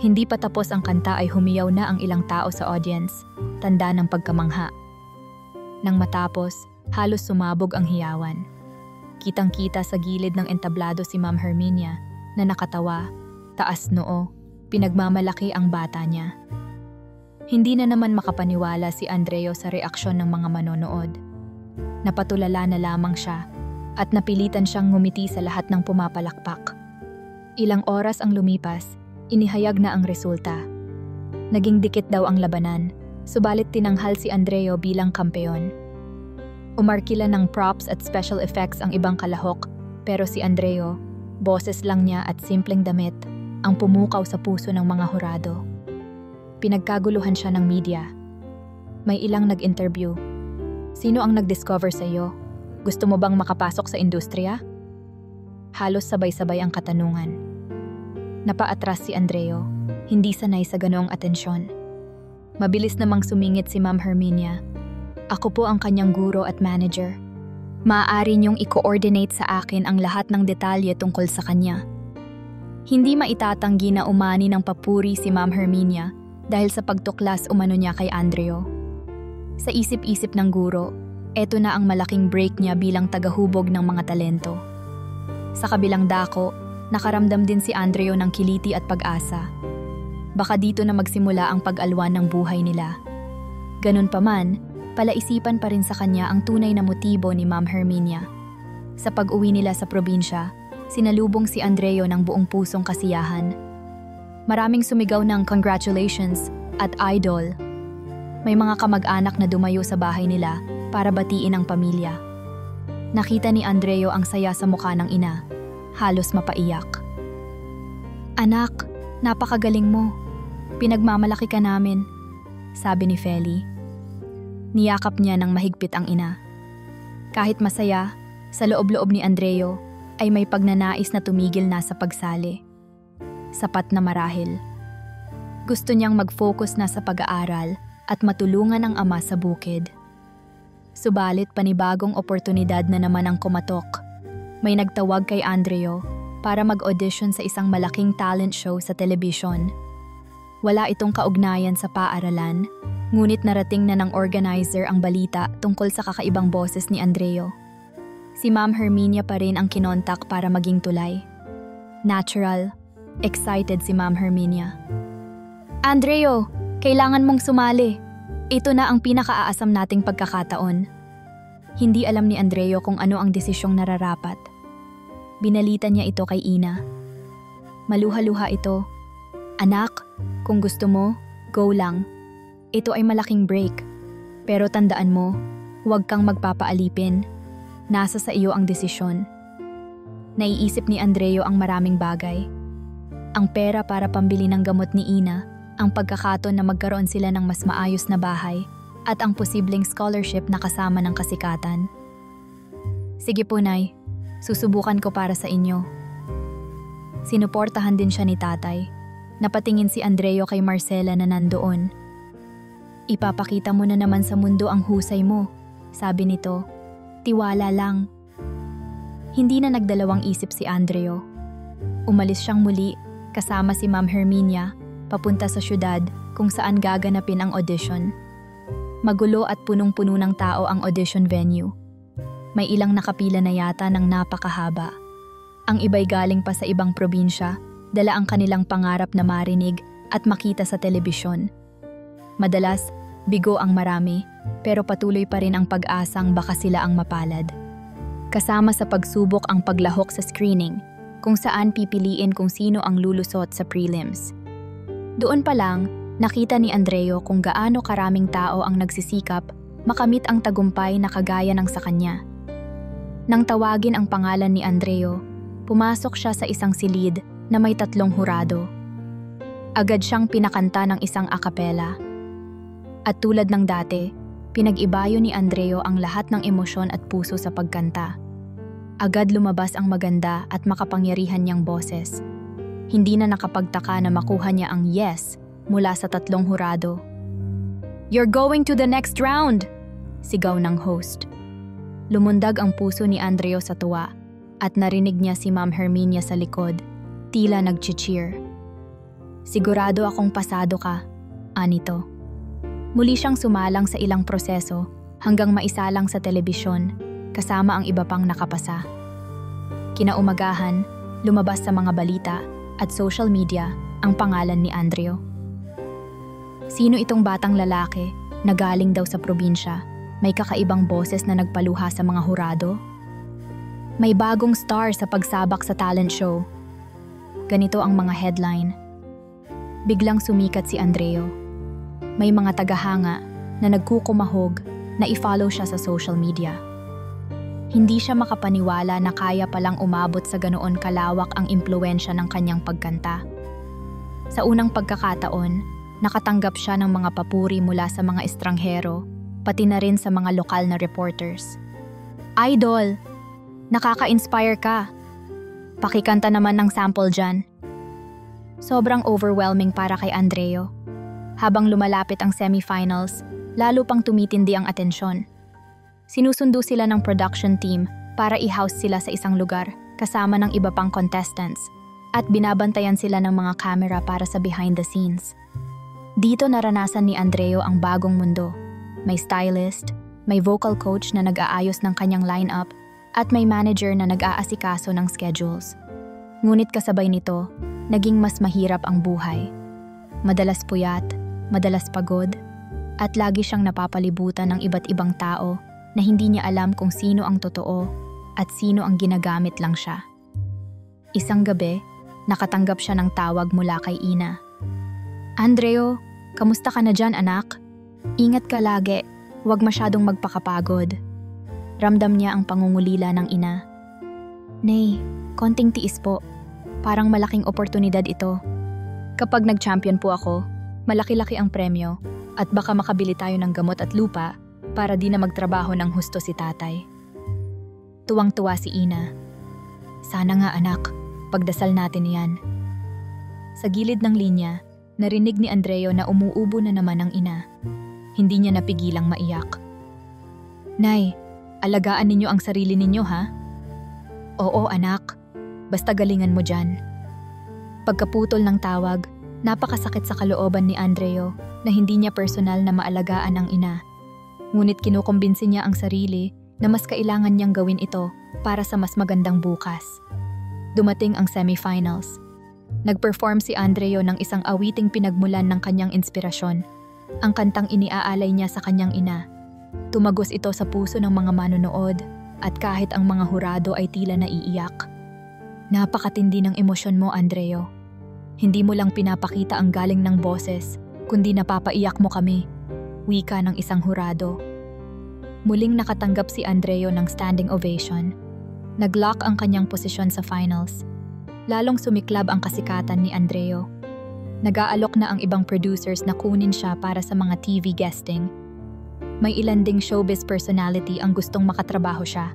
Hindi pa tapos ang kanta ay humiyaw na ang ilang tao sa audience, tanda ng pagkamangha. Nang matapos, halos sumabog ang hiyawan. Kitang-kita sa gilid ng entablado si Ma'am Herminia na nakatawa, taas noo, pinagmamalaki ang bata niya. Hindi na naman makapaniwala si Andreo sa reaksyon ng mga manonood. Napatulala na lamang siya at napilitan siyang ngumiti sa lahat ng pumapalakpak. Ilang oras ang lumipas, inihayag na ang resulta. Naging dikit daw ang labanan, subalit tinanghal si Andreo bilang kampeon. Umarkila ng props at special effects ang ibang kalahok, pero si Andreo, boses lang niya at simpleng damit, ang pumukaw sa puso ng mga hurado. Pinagkaguluhan siya ng media. May ilang nag-interview. Sino ang nag-discover sa iyo? Gusto mo bang makapasok sa industriya? Halos sabay-sabay ang katanungan. Napaatras si Andreo, hindi sanay sa ganoong atensyon. Mabilis namang sumingit si Ma'am Herminia. Ako po ang kanyang guro at manager. Maaari niyong i-coordinate sa akin ang lahat ng detalye tungkol sa kanya. Hindi maitatanggi na umani ng papuri si Ma'am Herminia dahil sa pagtuklas umano niya kay Andreo. Sa isip-isip ng guro, eto na ang malaking break niya bilang tagahubog ng mga talento. Sa kabilang dako, nakaramdam din si Andreo ng kiliti at pag-asa. Baka dito na magsimula ang pag-alwan ng buhay nila. Ganun pa man, palaisipan pa rin sa kanya ang tunay na motibo ni Ma'am Herminia. Sa pag-uwi nila sa probinsya, sinalubong si Andreo ng buong pusong kasiyahan. Maraming sumigaw ng congratulations at idol. May mga kamag-anak na dumayo sa bahay nila para batiin ang pamilya. Nakita ni Andreo ang saya sa mukha ng ina, halos mapaiyak. Anak, napakagaling mo. Pinagmamalaki ka namin, sabi ni Feli. Niyakap niya ng mahigpit ang ina. Kahit masaya, sa loob-loob ni Andreo ay may pagnanais na tumigil na sa pagsali. Sapat na marahil. Gusto niyang mag-focus na sa pag-aaral at matulungan ang ama sa bukid. Subalit panibagong oportunidad na naman ang kumatok. May nagtawag kay Andreo para mag-audition sa isang malaking talent show sa telebisyon. Wala itong kaugnayan sa paaralan, ngunit narating na ng organizer ang balita tungkol sa kakaibang boses ni Andreo. Si Ma'am Herminia pa rin ang kinontak para maging tulay. Natural, excited si Ma'am Herminia. Andreo, kailangan mong sumali. Ito na ang pinakaaasam nating pagkakataon. Hindi alam ni Andreo kung ano ang desisyong nararapat. Binalita niya ito kay Ina. Maluha-luha ito. Anak, kung gusto mo, go lang. Ito ay malaking break. Pero tandaan mo, huwag kang magpapaalipin. Nasa sa iyo ang desisyon. Naiisip ni Andreo ang maraming bagay. Ang pera para pambili ng gamot ni Ina, ang pagkakataon na magkaroon sila ng mas maayos na bahay, at ang posibleng scholarship na kasama ng kasikatan. Sige po, Nay. Susubukan ko para sa inyo. Sinuportahan din siya ni tatay. Napatingin si Andreo kay Marcela na nandoon. Ipapakita mo na naman sa mundo ang husay mo, sabi nito. Tiwala lang. Hindi na nagdalawang isip si Andreo. Umalis siyang muli kasama si Ma'am Herminia papunta sa syudad kung saan gaganapin ang audition. Magulo at punong-puno ng tao ang audition venue. May ilang nakapila na yata ng napakahaba. Ang iba'y galing pa sa ibang probinsya, dala ang kanilang pangarap na marinig at makita sa telebisyon. Madalas, bigo ang marami, pero patuloy pa rin ang pag-asang baka sila ang mapalad. Kasama sa pagsubok ang paglahok sa screening, kung saan pipiliin kung sino ang lulusot sa prelims. Doon pa lang, nakita ni Andreo kung gaano karaming tao ang nagsisikap makamit ang tagumpay na kagaya ng sa kanya. Nang tawagin ang pangalan ni Andreo, pumasok siya sa isang silid na may 3 hurado. Agad siyang pinakanta ng isang akapela. At tulad ng dati, pinag-ibayo ni Andreo ang lahat ng emosyon at puso sa pagkanta. Agad lumabas ang maganda at makapangyarihan niyang boses. Hindi na nakapagtaka na makuha niya ang yes mula sa 3 hurado. "You're going to the next round!" sigaw ng host. Lumundag ang puso ni Andreo sa tuwa at narinig niya si Ma'am Herminia sa likod, tila nag-cheer. "Sigurado akong pasado ka," anito. Muli siyang sumalang sa ilang proseso hanggang maisalang sa telebisyon kasama ang iba pang nakapasa. Kinaumagahan, lumabas sa mga balita at social media ang pangalan ni Andreo. Sino itong batang lalaki na galing daw sa probinsya, may kakaibang boses na nagpaluha sa mga hurado? May bagong star sa pagsabak sa talent show. Ganito ang mga headline. Biglang sumikat si Andreo. May mga tagahanga na nagkukumahog na i-follow siya sa social media. Hindi siya makapaniwala na kaya palang umabot sa ganoon kalawak ang impluwensya ng kanyang pagkanta. Sa unang pagkakataon, nakatanggap siya ng mga papuri mula sa mga estranghero, pati na rin sa mga lokal na reporters. Idol! Nakaka-inspire ka! Pakikanta naman ng sample dyan. Sobrang overwhelming para kay Andreo. Habang lumalapit ang semifinals, lalo pang tumitindi ang atensyon. Sinusundo sila ng production team para i-house sila sa isang lugar kasama ng iba pang contestants at binabantayan sila ng mga camera para sa behind the scenes. Dito naranasan ni Andreo ang bagong mundo. May stylist, may vocal coach na nag-aayos ng kanyang lineup at may manager na nag-aasikaso ng schedules. Ngunit kasabay nito, naging mas mahirap ang buhay. Madalas puyat, madalas pagod, at lagi siyang napapalibutan ng iba't ibang tao na hindi niya alam kung sino ang totoo at sino ang ginagamit lang siya. Isang gabi, nakatanggap siya ng tawag mula kay Ina. Andreo, kamusta ka na dyan anak? Ingat ka lagi, huwag masyadong magpakapagod. Ramdam niya ang pangungulila ng ina. Nay, konting tiis po. Parang malaking oportunidad ito. Kapag nag-champion po ako, malaki-laki ang premyo at baka makabili tayo ng gamot at lupa para di na magtrabaho ng husto si tatay. Tuwang-tuwa si Ina. Sana nga anak, pagdasal natin yan. Sa gilid ng linya, narinig ni Andreo na umuubo na naman ang ina. Hindi niya napigilang maiyak. Nay, alagaan ninyo ang sarili ninyo ha? Oo anak, basta galingan mo dyan. Pagkaputol ng tawag, napakasakit sa kalooban ni Andreo na hindi niya personal na maalagaan ang ina. Ngunit kinukumbinsi niya ang sarili na mas kailangan niyang gawin ito para sa mas magandang bukas. Dumating ang semifinals. Nag-perform si Andreo ng isang awiting pinagmulan ng kanyang inspirasyon, ang kantang iniaalay niya sa kanyang ina. Tumagos ito sa puso ng mga manonood at kahit ang mga hurado ay tila naiiyak. Napakatindi ng emosyon mo, Andreo. Hindi mo lang pinapakita ang galing ng boses, kundi napapaiyak mo kami. Wika ng isang hurado. Muling nakatanggap si Andreo ng standing ovation. Nag-lock ang kanyang posisyon sa finals. Lalong sumiklab ang kasikatan ni Andreo. Nag-aalok na ang ibang producers na kunin siya para sa mga TV guesting. May ilan ding showbiz personality ang gustong makatrabaho siya.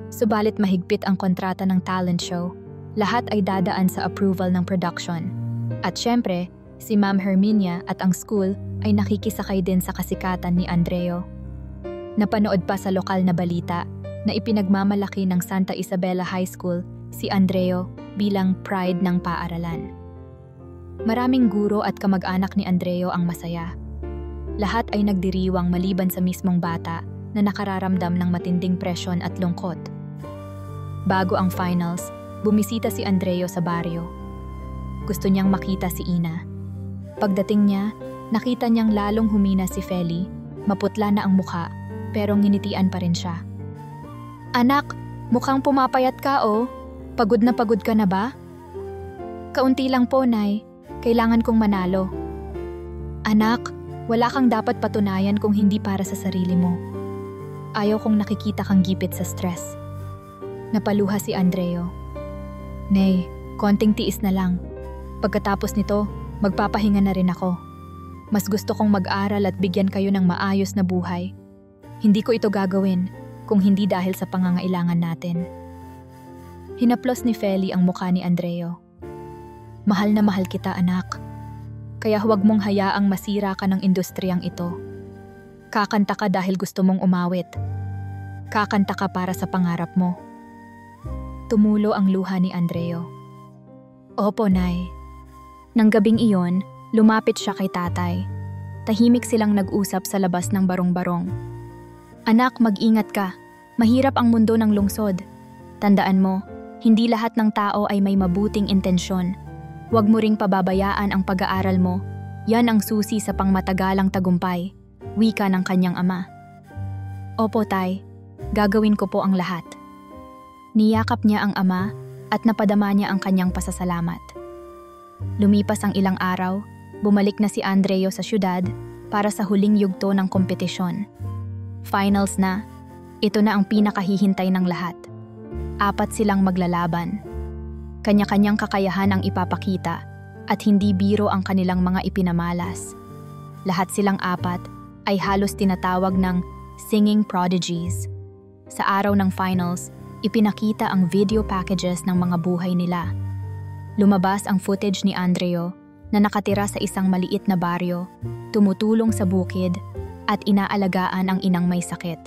Subalit mahigpit ang kontrata ng talent show. Lahat ay dadaan sa approval ng production. At syempre, si Ma'am Herminia at ang school ay nakikisakay din sa kasikatan ni Andreo. Napanood pa sa lokal na balita na ipinagmamalaki ng Santa Isabela High School si Andreo bilang pride ng paaralan. Maraming guro at kamag-anak ni Andreo ang masaya. Lahat ay nagdiriwang maliban sa mismong bata na nakararamdam ng matinding presyon at lungkot. Bago ang finals, bumisita si Andreo sa baryo. Gusto niyang makita si Ina. Pagdating niya, nakita niyang lalong humina si Feli, maputla na ang mukha, pero nginitian pa rin siya. Anak, mukhang pumapayat ka oh. Pagod ka na ba? Kaunti lang po, Nay. Kailangan kong manalo. Anak, wala kang dapat patunayan kung hindi para sa sarili mo. Ayaw kong nakikita kang gipit sa stress. Napaluha si Andreo. Nay, konting tiis na lang. Pagkatapos nito, magpapahinga na rin ako. Mas gusto kong mag-aral at bigyan kayo ng maayos na buhay. Hindi ko ito gagawin kung hindi dahil sa pangangailangan natin. Hinaplos ni Feli ang mukha ni Andreo. Mahal na mahal kita, anak. Kaya huwag mong hayaang masira ka ng industriyang ito. Kakanta ka dahil gusto mong umawit. Kakanta ka para sa pangarap mo. Tumulo ang luha ni Andreo. Opo, Nay. Nang gabing iyon, lumapit siya kay tatay. Tahimik silang nag-usap sa labas ng barong-barong. Anak, mag-ingat ka. Mahirap ang mundo ng lungsod. Tandaan mo, hindi lahat ng tao ay may mabuting intensyon. Huwag mo ring pababayaan ang pag-aaral mo. Yan ang susi sa pangmatagalang tagumpay, wika ng kanyang ama. Opo, Tay. Gagawin ko po ang lahat. Niyakap niya ang ama at napadama niya ang kanyang pasasalamat. Lumipas ang ilang araw, bumalik na si Andreo sa syudad para sa huling yugto ng kompetisyon. Finals na, ito na ang pinakahihintay ng lahat. 4 silang maglalaban. Kanya-kanyang kakayahan ang ipapakita at hindi biro ang kanilang mga ipinamalas. Lahat silang 4 ay halos tinatawag ng singing prodigies. Sa araw ng finals, ipinakita ang video packages ng mga buhay nila. Lumabas ang footage ni Andreo na nakatira sa isang maliit na baryo, tumutulong sa bukid at inaalagaan ang inang may sakit.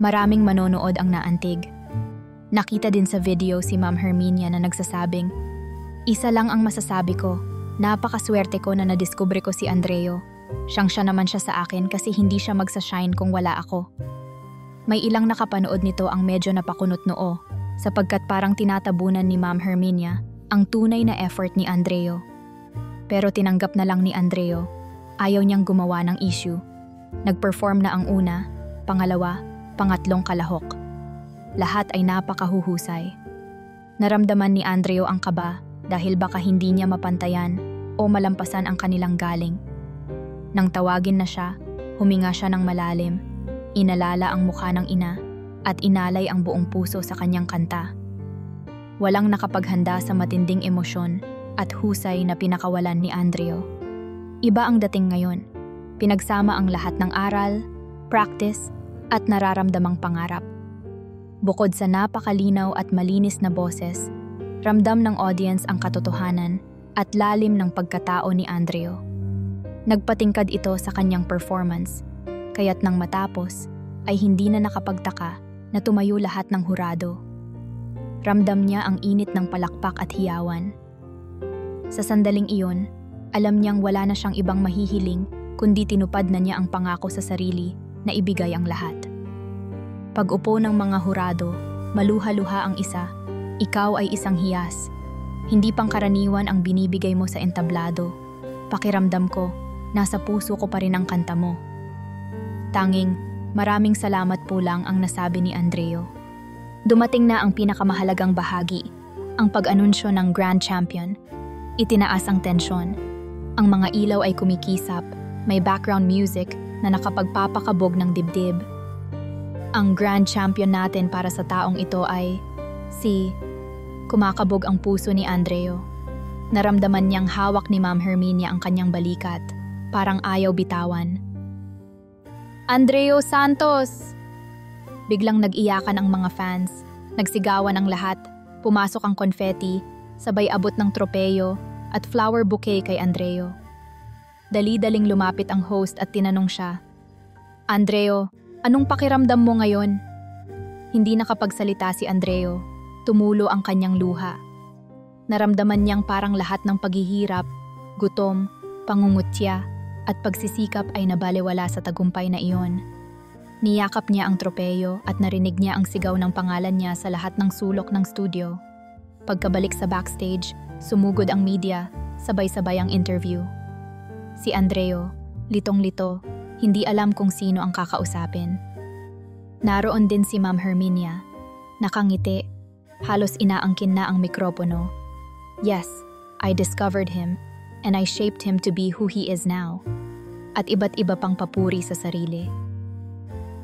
Maraming manonood ang naantig. Nakita din sa video si Ma'am Herminia na nagsasabing, "Isa lang ang masasabi ko, napakaswerte ko na nadiskubre ko si Andreo. Siya naman siya sa akin kasi hindi siya magsashine kung wala ako." May ilang nakapanood nito ang medyo napakunot noo sapagkat parang tinatabunan ni Ma'am Herminia ang tunay na effort ni Andreo. Pero tinanggap na lang ni Andreo, ayaw niyang gumawa ng issue. Nag-perform na ang una, pangalawa, pangatlong kalahok. Lahat ay napakahuhusay. Naramdaman ni Andreo ang kaba dahil baka hindi niya mapantayan o malampasan ang kanilang galing. Nang tawagin na siya, huminga siya ng malalim, inalala ang mukha ng ina at inalay ang buong puso sa kanyang kanta. Walang nakapaghanda sa matinding emosyon at husay na pinakawalan ni Andreo. Iba ang dating ngayon. Pinagsama ang lahat ng aral, practice, at nararamdamang pangarap. Bukod sa napakalinaw at malinis na boses, ramdam ng audience ang katotohanan at lalim ng pagkatao ni Andreo. Nagpatingkad ito sa kanyang performance, kaya't nang matapos ay hindi na nakapagtaka na tumayo lahat ng hurado. Ramdam niya ang init ng palakpak at hiyawan. Sa sandaling iyon, alam niyang wala na siyang ibang mahihiling kundi tinupad na niya ang pangako sa sarili na ibigay ang lahat. Pag-upo ng mga hurado, maluha-luha ang isa, ikaw ay isang hiyas. Hindi pangkaraniwan ang binibigay mo sa entablado. Pakiramdam ko, nasa puso ko pa rin ang kanta mo. Tanging, maraming salamat po lang ang nasabi ni Andreo. Dumating na ang pinakamahalagang bahagi, ang pag-anunsyo ng Grand Champion. Itinaas ang tensyon. Ang mga ilaw ay kumikisap, may background music na nakapagpapakabog ng dibdib. Ang Grand Champion natin para sa taong ito ay kumakabog ang puso ni Andreo. Naramdaman niyang hawak ni Ma'am Herminia ang kanyang balikat, parang ayaw bitawan. "Andreo Santos!" Biglang nag-iyakan ang mga fans, nagsigawan ang lahat, pumasok ang confetti, sabay abot ng tropeyo at flower bouquet kay Andreo. Dali-daling lumapit ang host at tinanong siya, "Andreo, anong pakiramdam mo ngayon?" Hindi nakapagsalita si Andreo, tumulo ang kanyang luha. Naramdaman niyang parang lahat ng paghihirap, gutom, pangungutya at pagsisikap ay nabalewala sa tagumpay na iyon. Niyakap niya ang tropeyo at narinig niya ang sigaw ng pangalan niya sa lahat ng sulok ng studio. Pagkabalik sa backstage, sumugod ang media, sabay-sabay ang interview. Si Andreo, litong-lito, hindi alam kung sino ang kakausapin. Naroon din si Ma'am Herminia, nakangiti, halos inaangkin na ang mikropono. "Yes, I discovered him, and I shaped him to be who he is now." At iba't iba pang papuri sa sarili.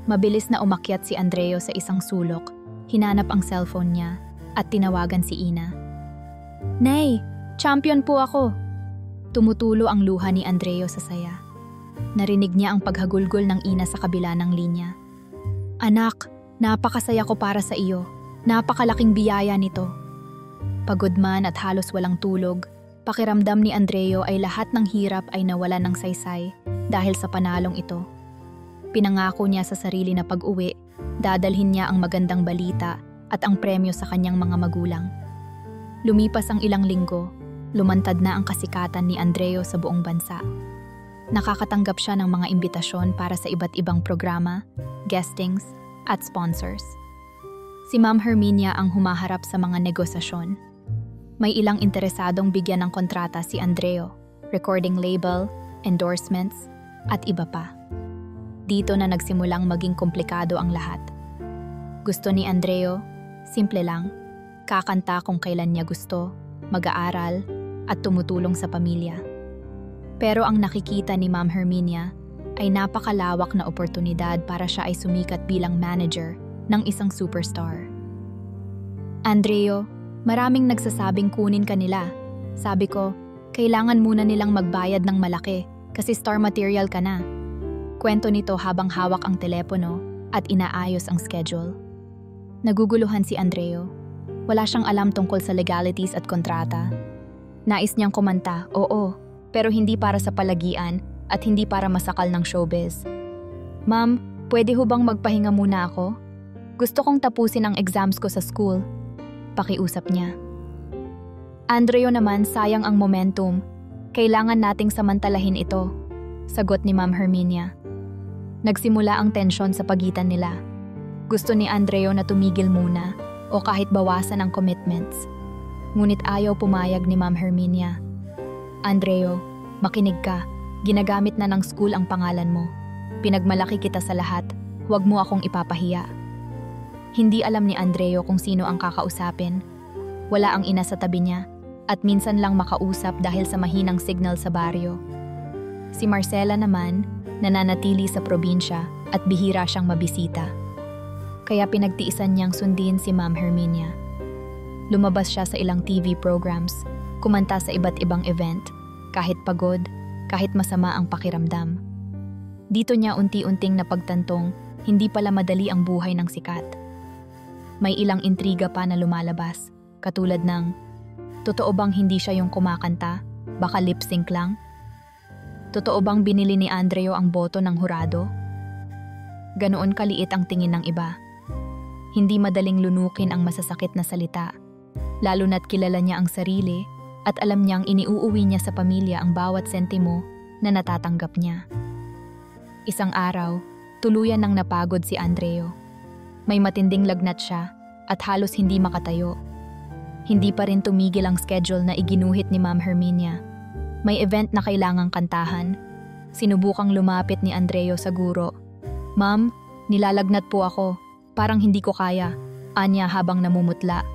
Mabilis na umakyat si Andreo sa isang sulok, hinanap ang cellphone niya, at tinawagan si Ina. "Nay, champion po ako!" Tumutulo ang luha ni Andreo sa saya. Narinig niya ang paghagulgol ng ina sa kabila ng linya. "Anak, napakasaya ko para sa iyo. Napakalaking biyaya nito." Pagod man at halos walang tulog, pakiramdam ni Andreo ay lahat ng hirap ay nawalan ng saysay dahil sa panalong ito. Pinangako niya sa sarili na pag-uwi, dadalhin niya ang magandang balita at ang premyo sa kanyang mga magulang. Lumipas ang ilang linggo, lumantad na ang kasikatan ni Andreo sa buong bansa. Nakakatanggap siya ng mga imbitasyon para sa iba't ibang programa, guestings, at sponsors. Si Ma'am Herminia ang humaharap sa mga negosasyon. May ilang interesadong bigyan ng kontrata si Andreo, recording label, endorsements, at iba pa. Dito na nagsimulang maging komplikado ang lahat. Gusto ni Andreo, simple lang, kakanta kung kailan niya gusto, mag-aaral, at tumutulong sa pamilya. Pero ang nakikita ni Ma'am Herminia ay napakalawak na oportunidad para siya ay sumikat bilang manager ng isang superstar. Andreo, maraming nagsasabing kunin ka nila. Sabi ko, kailangan muna nilang magbayad ng malaki kasi star material ka na. Kwento nito habang hawak ang telepono at inaayos ang schedule. Naguguluhan si Andreo. Wala siyang alam tungkol sa legalities at kontrata. Nais niyang kumanta, oo, pero hindi para sa palagian at hindi para masakal ng showbiz. Ma'am, pwede ho bang magpahinga muna ako? Gusto kong tapusin ang exams ko sa school. Pakiusap niya. Andreo naman, sayang ang momentum. Kailangan nating samantalahin ito. Sagot ni Ma'am Herminia. Nagsimula ang tensyon sa pagitan nila. Gusto ni Andreo na tumigil muna o kahit bawasan ang commitments. Ngunit ayaw pumayag ni Ma'am Herminia. Andreo, makinig ka. Ginagamit na ng school ang pangalan mo. Pinagmalaki kita sa lahat. Huwag mo akong ipapahiya. Hindi alam ni Andreo kung sino ang kakausapin. Wala ang ina sa tabi niya at minsan lang makausap dahil sa mahinang signal sa baryo. Si Marcela naman, nananatili sa probinsya at bihira siyang mabisita. Kaya pinagtiisan niyang sundin si Ma'am Herminia. Lumabas siya sa ilang TV programs, kumanta sa iba't ibang event, kahit pagod, kahit masama ang pakiramdam. Dito niya unti-unting napagtantong, hindi pala madali ang buhay ng sikat. May ilang intriga pa na lumalabas, katulad ng, totoo bang hindi siya yung kumakanta, baka lip sync lang? Totoo bang binili ni Andreo ang boto ng hurado? Ganoon kaliit ang tingin ng iba. Hindi madaling lunukin ang masasakit na salita, lalo na't kilala niya ang sarili at alam niyang iniuuwi niya sa pamilya ang bawat sentimo na natatanggap niya. Isang araw, tuluyan nang napagod si Andreo. May matinding lagnat siya at halos hindi makatayo. Hindi pa rin tumigil ang schedule na iginuhit ni Ma'am Herminia. May event na kailangang kantahan. Sinubukang lumapit ni Andreo sa guro. Ma'am, nilalagnat po ako. Parang hindi ko kaya, anya habang namumutla.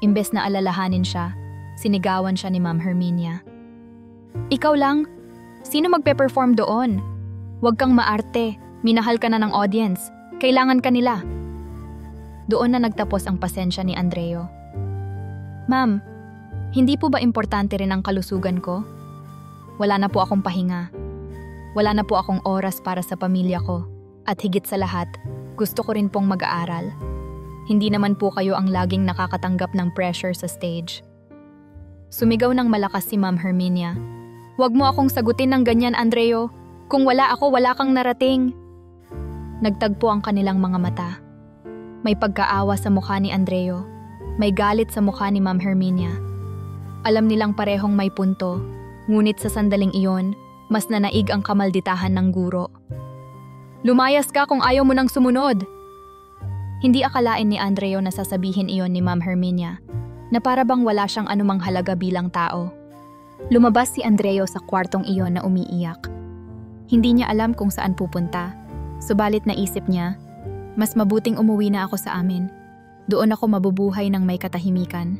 Imbes na alalahanin siya, sinigawan siya ni Ma'am Herminia. Ikaw lang? Sino magpe-perform doon? Huwag kang maarte, minahal ka na ng audience. Kailangan ka nila. Doon na nagtapos ang pasensya ni Andreo. Ma'am, hindi po ba importante rin ang kalusugan ko? Wala na po akong pahinga. Wala na po akong oras para sa pamilya ko. At higit sa lahat, gusto ko rin pong mag-aaral. Hindi naman po kayo ang laging nakakatanggap ng pressure sa stage. Sumigaw ng malakas si Ma'am Herminia. Huwag mo akong sagutin ng ganyan, Andreo. Kung wala ako, wala kang narating. Nagtagpo ang kanilang mga mata. May pagkaawa sa mukha ni Andreo. May galit sa mukha ni Ma'am Herminia. Alam nilang parehong may punto, ngunit sa sandaling iyon, mas nanaig ang kamalditahan ng guro. Lumayas ka kung ayaw mo nang sumunod! Hindi akalain ni Andreo na sasabihin iyon ni Ma'am Herminia, na para bang wala siyang anumang halaga bilang tao. Lumabas si Andreo sa kwartong iyon na umiiyak. Hindi niya alam kung saan pupunta, subalit naisip niya, mas mabuting umuwi na ako sa amin. Doon ako mabubuhay ng may katahimikan.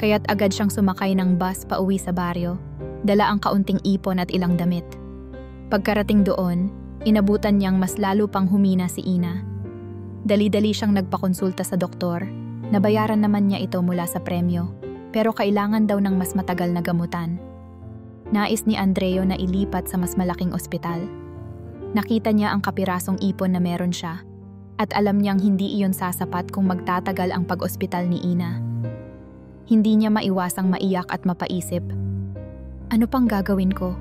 Kaya't agad siyang sumakay ng bus pauwi sa baryo, dala ang kaunting ipon at ilang damit. Pagkarating doon, inabutan niyang mas lalo pang humina si Ina. Dali-dali siyang nagpakonsulta sa doktor, nabayaran naman niya ito mula sa premyo, pero kailangan daw ng mas matagal na gamutan. Nais ni Andreo na ilipat sa mas malaking ospital. Nakita niya ang kapirasong ipon na meron siya, at alam niyang hindi iyon sasapat kung magtatagal ang pag-ospital ni Ina. Hindi niya maiwasang maiyak at mapaisip. Ano pang gagawin ko?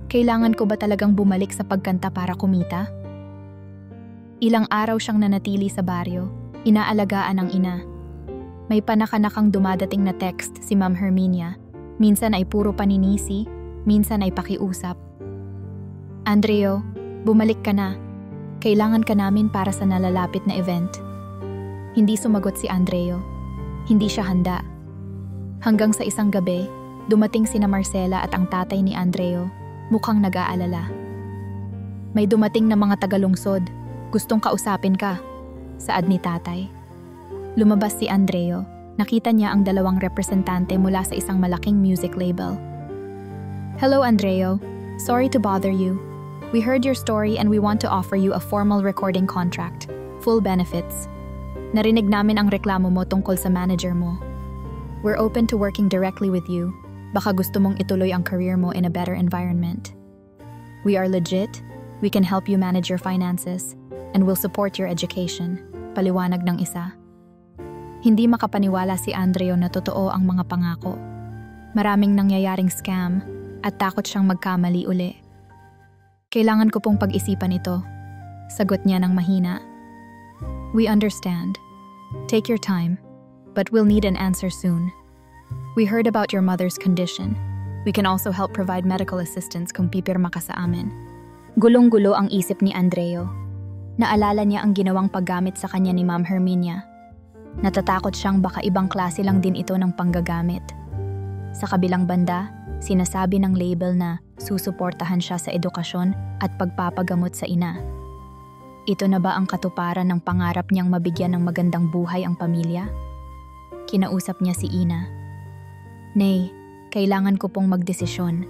Kailangan ko ba talagang bumalik sa pagkanta para kumita? Ilang araw siyang nanatili sa baryo, inaalagaan ang ina. May panakanakang dumadating na text si Ma'am Herminia. Minsan ay puro paninisi, minsan ay pakiusap. Andreo, bumalik ka na. Kailangan ka namin para sa nalalapit na event. Hindi sumagot si Andreo. Hindi siya handa. Hanggang sa isang gabi, dumating sina Marcela at ang tatay ni Andreo, mukhang nag-aalala. May dumating na mga tagalungsod. Gustong kausapin ka, saad ni tatay. Lumabas si Andreo. Nakita niya ang dalawang representante mula sa isang malaking music label. Hello Andreo, sorry to bother you. We heard your story and we want to offer you a formal recording contract. Full benefits. Narinig namin ang reklamo mo tungkol sa manager mo. We're open to working directly with you. Baka gusto mong ituloy ang career mo in a better environment. We are legit, we can help you manage your finances, and we'll support your education. Paliwanag ng isa. Hindi makapaniwala si Andreo na totoo ang mga pangako. Maraming nangyayaring scam at takot siyang magkamali uli. Kailangan ko pong pag-isipan ito. Sagot niya ng mahina. We understand. Take your time, but we'll need an answer soon. We heard about your mother's condition. We can also help provide medical assistance kung pipirma ka sa amin. Gulong-gulo ang isip ni Andreo. Naalala niya ang ginawang paggamit sa kanya ni Ma'am Herminia. Natatakot siyang baka ibang klase lang din ito ng panggagamit. Sa kabilang banda, sinasabi ng label na susuportahan siya sa edukasyon at pagpapagamot sa ina. Ito na ba ang katuparan ng pangarap niyang mabigyan ng magandang buhay ang pamilya? Kinausap niya si Ina. Nay, kailangan ko pong magdesisyon.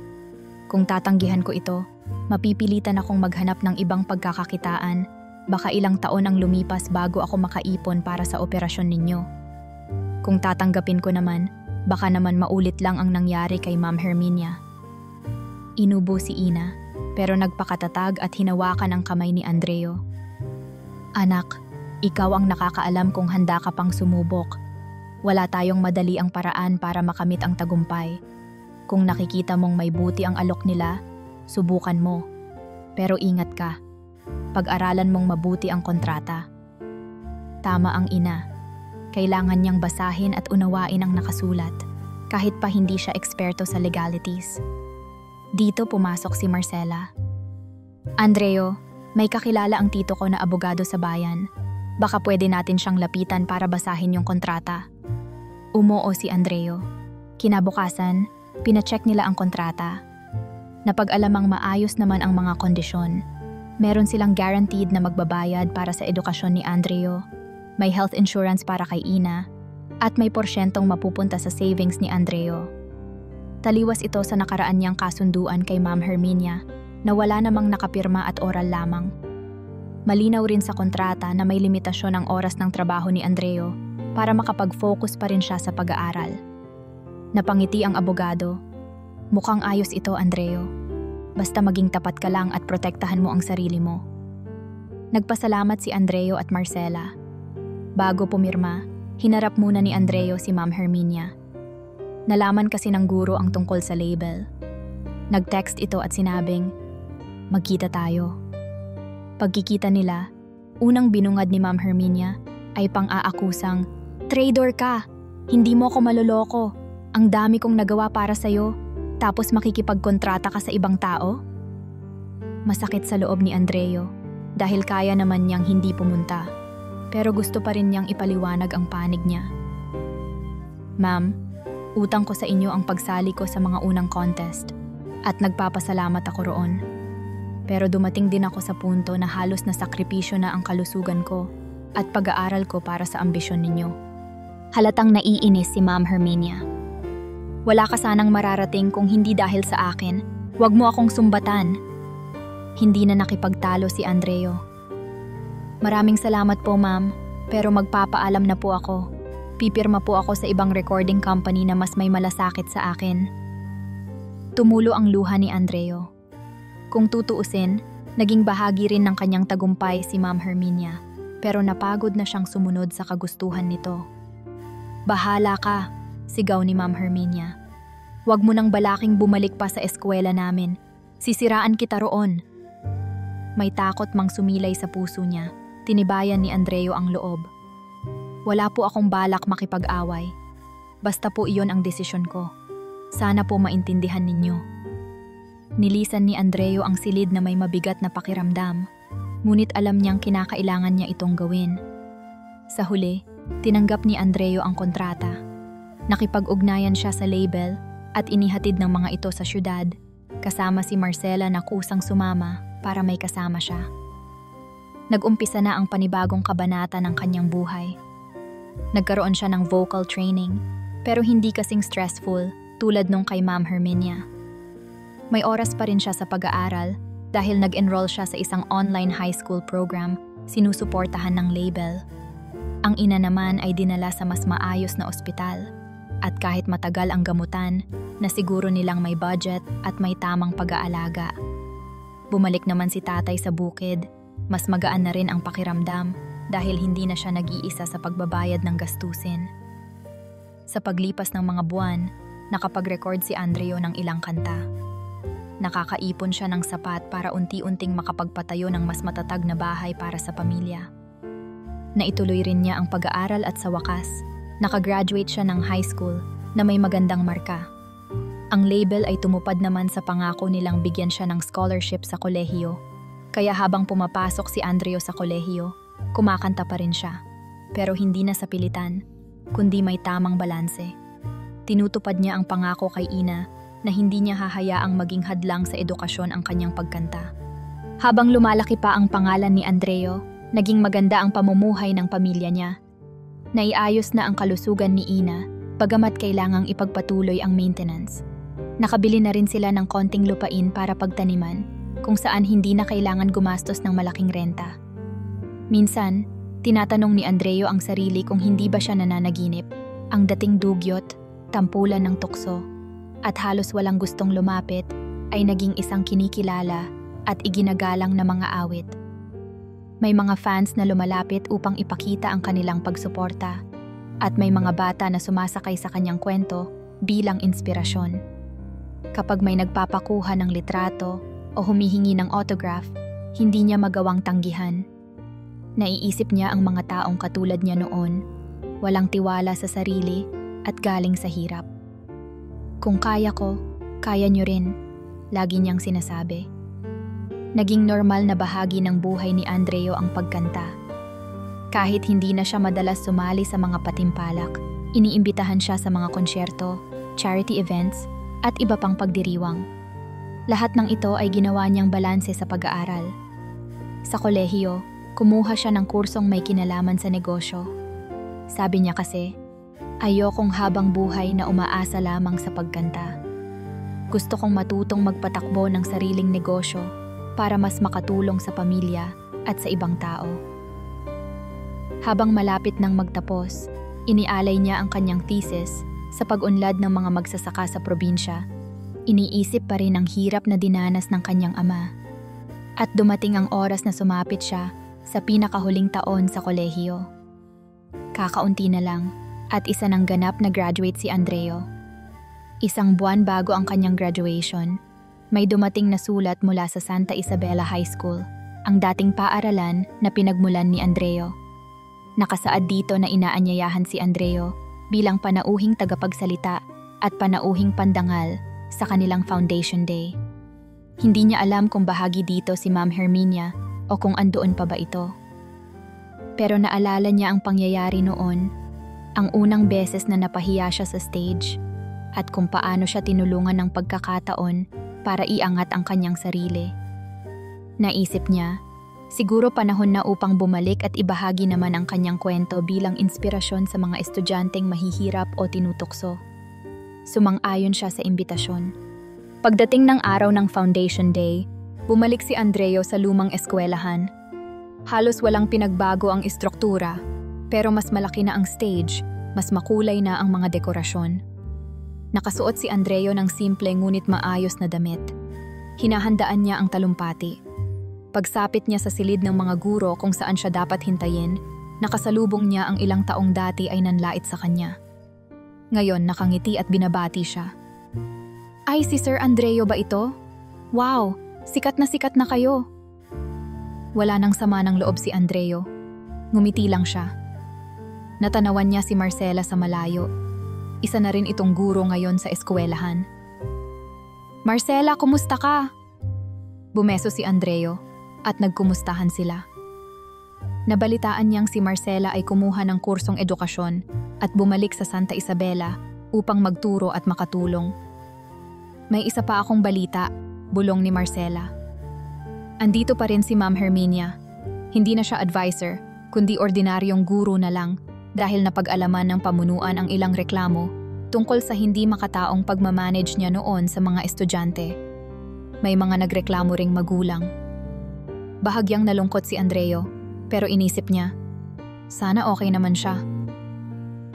Kung tatanggihan ko ito, mapipilitan akong maghanap ng ibang pagkakakitaan. Baka ilang taon ang lumipas bago ako makaipon para sa operasyon ninyo. Kung tatanggapin ko naman, baka naman maulit lang ang nangyari kay Ma'am Herminia. Inubo si Ina, pero nagpakatatag at hinawakan ang kamay ni Andreo. Anak, ikaw ang nakakaalam kung handa ka pang sumubok. Wala tayong madali ang paraan para makamit ang tagumpay. Kung nakikita mong may buti ang alok nila, subukan mo. Pero ingat ka. Pag-aralan mong mabuti ang kontrata. Tama ang ina. Kailangan niyang basahin at unawain ang nakasulat, kahit pa hindi siya eksperto sa legalities. Dito pumasok si Marcela. Andreo, may kakilala ang tito ko na abogado sa bayan. Baka pwede natin siyang lapitan para basahin yung kontrata. Umoo si Andreo. Kinabukasan, pinacheck nila ang kontrata. Napag-alamang maayos naman ang mga kondisyon. Meron silang guaranteed na magbabayad para sa edukasyon ni Andreo. May health insurance para kay Ina. At may porsyentong mapupunta sa savings ni Andreo. Taliwas ito sa nakaraan niyang kasunduan kay Ma'am Herminia na wala namang nakapirma at oral lamang. Malinaw rin sa kontrata na may limitasyon ang oras ng trabaho ni Andreo para makapag-focus pa rin siya sa pag-aaral. Napangiti ang abogado. Mukhang ayos ito, Andreo. Basta maging tapat ka lang at protektahan mo ang sarili mo. Nagpasalamat si Andreo at Marcela. Bago pumirma, hinarap muna ni Andreo si Ma'am Herminia. Nalaman kasi ng guro ang tungkol sa label. Nag-text ito at sinabing, magkita tayo. Pagkikita nila, unang binungad ni Ma'am Herminia ay pang-aakusang, traitor ka! Hindi mo ko maloloko. Ang dami kong nagawa para sa'yo, tapos makikipagkontrata ka sa ibang tao? Masakit sa loob ni Andreo dahil kaya naman niyang hindi pumunta, pero gusto pa rin niyang ipaliwanag ang panig niya. Ma'am, utang ko sa inyo ang pagsali ko sa mga unang contest at nagpapasalamat ako roon. Pero dumating din ako sa punto na halos nasakripisyo na ang kalusugan ko at pag-aaral ko para sa ambisyon ninyo. Halatang naiinis si Ma'am Herminia. Wala ka sanang mararating kung hindi dahil sa akin. Huwag mo akong sumbatan. Hindi na nakipagtalo si Andreo. Maraming salamat po, ma'am, pero magpapaalam na po ako. Pipirma po ako sa ibang recording company na mas may malasakit sa akin. Tumulo ang luha ni Andreo. Kung tutuusin, naging bahagi rin ng kanyang tagumpay si Ma'am Herminia, pero napagod na siyang sumunod sa kagustuhan nito. Bahala ka, sigaw ni Ma'am Herminia. Huwag mo nang balaking bumalik pa sa eskwela namin. Sisiraan kita roon. May takot mang sumilay sa puso niya. Tinibayan ni Andreo ang loob. Wala po akong balak makipag-away. Basta po iyon ang desisyon ko. Sana po maintindihan ninyo. Nilisan ni Andreo ang silid na may mabigat na pakiramdam, ngunit alam niyang kinakailangan niya itong gawin. Sa huli, tinanggap ni Andreo ang kontrata. Nakipag-ugnayan siya sa label at inihatid ng mga ito sa syudad, kasama si Marcela na kusang sumama para may kasama siya. Nag-umpisa na ang panibagong kabanata ng kanyang buhay. Nagkaroon siya ng vocal training, pero hindi kasing stressful tulad nung kay Ma'am Herminia. May oras pa rin siya sa pag-aaral dahil nag-enroll siya sa isang online high school program sinusuportahan ng label. Ang ina naman ay dinala sa mas maayos na ospital at kahit matagal ang gamutan, nasiguro nilang may budget at may tamang pag-aalaga. Bumalik naman si tatay sa bukid, mas magaan na rin ang pakiramdam dahil hindi na siya nag-iisa sa pagbabayad ng gastusin. Sa paglipas ng mga buwan, nakapag-record si Andreo ng ilang kanta. Nakakaipon siya ng sapat para unti-unting makapagpatayo ng mas matatag na bahay para sa pamilya. Naituloy rin niya ang pag-aaral at sa wakas, nakagraduate siya ng high school na may magandang marka. Ang label ay tumupad naman sa pangako nilang bigyan siya ng scholarship sa kolehiyo. Kaya habang pumapasok si Andreo sa kolehiyo, kumakanta pa rin siya. Pero hindi na sa pilitan, kundi may tamang balanse. Tinutupad niya ang pangako kay ina na hindi niya hahayaang maging hadlang sa edukasyon ang kanyang pagkanta. Habang lumalaki pa ang pangalan ni Andreo, naging maganda ang pamumuhay ng pamilya niya. Naiayos na ang kalusugan ni ina, bagamat kailangang ipagpatuloy ang maintenance. Nakabili na rin sila ng konting lupain para pagtaniman, kung saan hindi na kailangan gumastos ng malaking renta. Minsan, tinatanong ni Andreo ang sarili kung hindi ba siya nananaginip, ang dating dugyot, tampulan ng tukso, at halos walang gustong lumapit ay naging isang kinikilala at iginagalang na mga awit. May mga fans na lumalapit upang ipakita ang kanilang pagsuporta at may mga bata na sumasakay sa kanyang kwento bilang inspirasyon. Kapag may nagpapakuha ng litrato o humihingi ng autograph, hindi niya magawang tanggihan. Naiisip niya ang mga taong katulad niya noon, walang tiwala sa sarili at galing sa hirap. Kung kaya ko, kaya niyo rin, lagi niyang sinasabi. Naging normal na bahagi ng buhay ni Andreo ang pagkanta. Kahit hindi na siya madalas sumali sa mga patimpalak, iniimbitahan siya sa mga konsyerto, charity events, at iba pang pagdiriwang. Lahat ng ito ay ginawa niyang balanse sa pag-aaral. Sa kolehiyo, kumuha siya ng kursong may kinalaman sa negosyo. Sabi niya kasi, ayokong habang buhay na umaasa lamang sa pagkanta. Gusto kong matutong magpatakbo ng sariling negosyo para mas makatulong sa pamilya at sa ibang tao. Habang malapit nang magtapos, inialay niya ang kanyang thesis sa pag-unlad ng mga magsasaka sa probinsya. Iniisip pa rin ang hirap na dinanas ng kanyang ama. At dumating ang oras na sumapit siya sa pinakahuling taon sa kolehiyo. Kakaunti na lang at isa ng ganap na graduate si Andreo. Isang buwan bago ang kanyang graduation, may dumating na sulat mula sa Santa Isabela High School, ang dating paaralan na pinagmulan ni Andreo. Nakasaad dito na inaanyayahan si Andreo bilang panauhing tagapagsalita at panauhing pandangal sa kanilang Foundation Day. Hindi niya alam kung bahagi dito si Ma'am Herminia o kung andoon pa ba ito. Pero naalala niya ang pangyayari noon, ang unang beses na napahiya siya sa stage, at kung paano siya tinulungan ng pagkakataon para iangat ang kanyang sarili. Naisip niya, siguro panahon na upang bumalik at ibahagi naman ang kanyang kwento bilang inspirasyon sa mga estudyanteng mahihirap o tinutukso. Sumang-ayon siya sa imbitasyon. Pagdating ng araw ng Foundation Day, bumalik si Andreo sa lumang eskwelahan. Halos walang pinagbago ang istruktura, pero mas malaki na ang stage, mas makulay na ang mga dekorasyon. Nakasuot si Andreo ng simple ngunit maayos na damit. Hinahandaan niya ang talumpati. Pagsapit niya sa silid ng mga guro kung saan siya dapat hintayin, nakasalubong niya ang ilang taong dati ay nanlait sa kanya. Ngayon nakangiti at binabati siya. Ay, si Sir Andreo ba ito? Wow, sikat na kayo. Wala nang sama ng loob si Andreo. Ngumiti lang siya. Natanawan niya si Marcela sa malayo. Isa na rin itong guro ngayon sa eskwelahan. Marcela, kumusta ka? Bumeso si Andreo at nagkumustahan sila. Nabalitaan niyang si Marcela ay kumuha ng kursong edukasyon at bumalik sa Santa Isabela upang magturo at makatulong. May isa pa akong balita, bulong ni Marcela. Andito pa rin si Ma'am Herminia. Hindi na siya advisor, kundi ordinaryong guro na lang dahil napag-alaman ng pamunuan ang ilang reklamo tungkol sa hindi makataong pagmamanage niya noon sa mga estudyante. May mga nagreklamo ring magulang. Bahagyang nalungkot si Andreo, pero inisip niya, sana okay naman siya.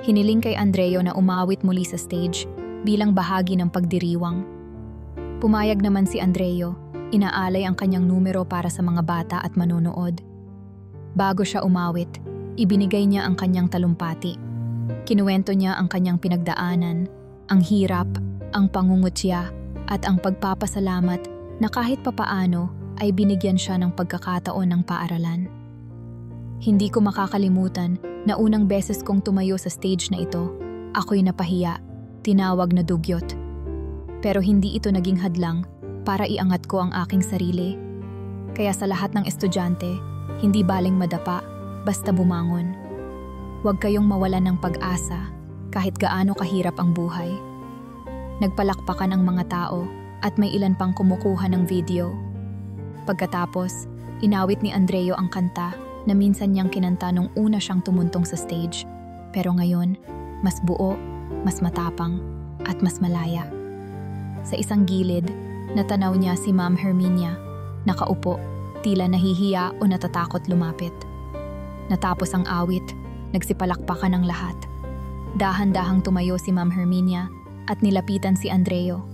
Hiniling kay Andreo na umawit muli sa stage bilang bahagi ng pagdiriwang. Pumayag naman si Andreo, inaalay ang kanyang numero para sa mga bata at manonood. Bago siya umawit, ibinigay niya ang kanyang talumpati. Kinuwento niya ang kanyang pinagdaanan, ang hirap, ang pangungutya, at ang pagpapasalamat na kahit papaano ay binigyan siya ng pagkakataon ng paaralan. Hindi ko makakalimutan na unang beses kong tumayo sa stage na ito, ako'y napahiya, tinawag na dugyot. Pero hindi ito naging hadlang para iangat ko ang aking sarili. Kaya sa lahat ng estudyante, hindi baling madapa, basta bumangon. Huwag kayong mawalan ng pag-asa kahit gaano kahirap ang buhay. Nagpalakpakan ang mga tao at may ilan pang kumukuha ng video. Pagkatapos, inawit ni Andreo ang kanta na minsan niyang kinanta nung una siyang tumuntong sa stage. Pero ngayon, mas buo, mas matapang, at mas malaya. Sa isang gilid, natanaw niya si Ma'am Herminia, nakaupo, tila nahihiya o natatakot lumapit. Natapos ang awit, nagsipalakpakan ang lahat. Dahan-dahang tumayo si Ma'am Herminia at nilapitan si Andreo.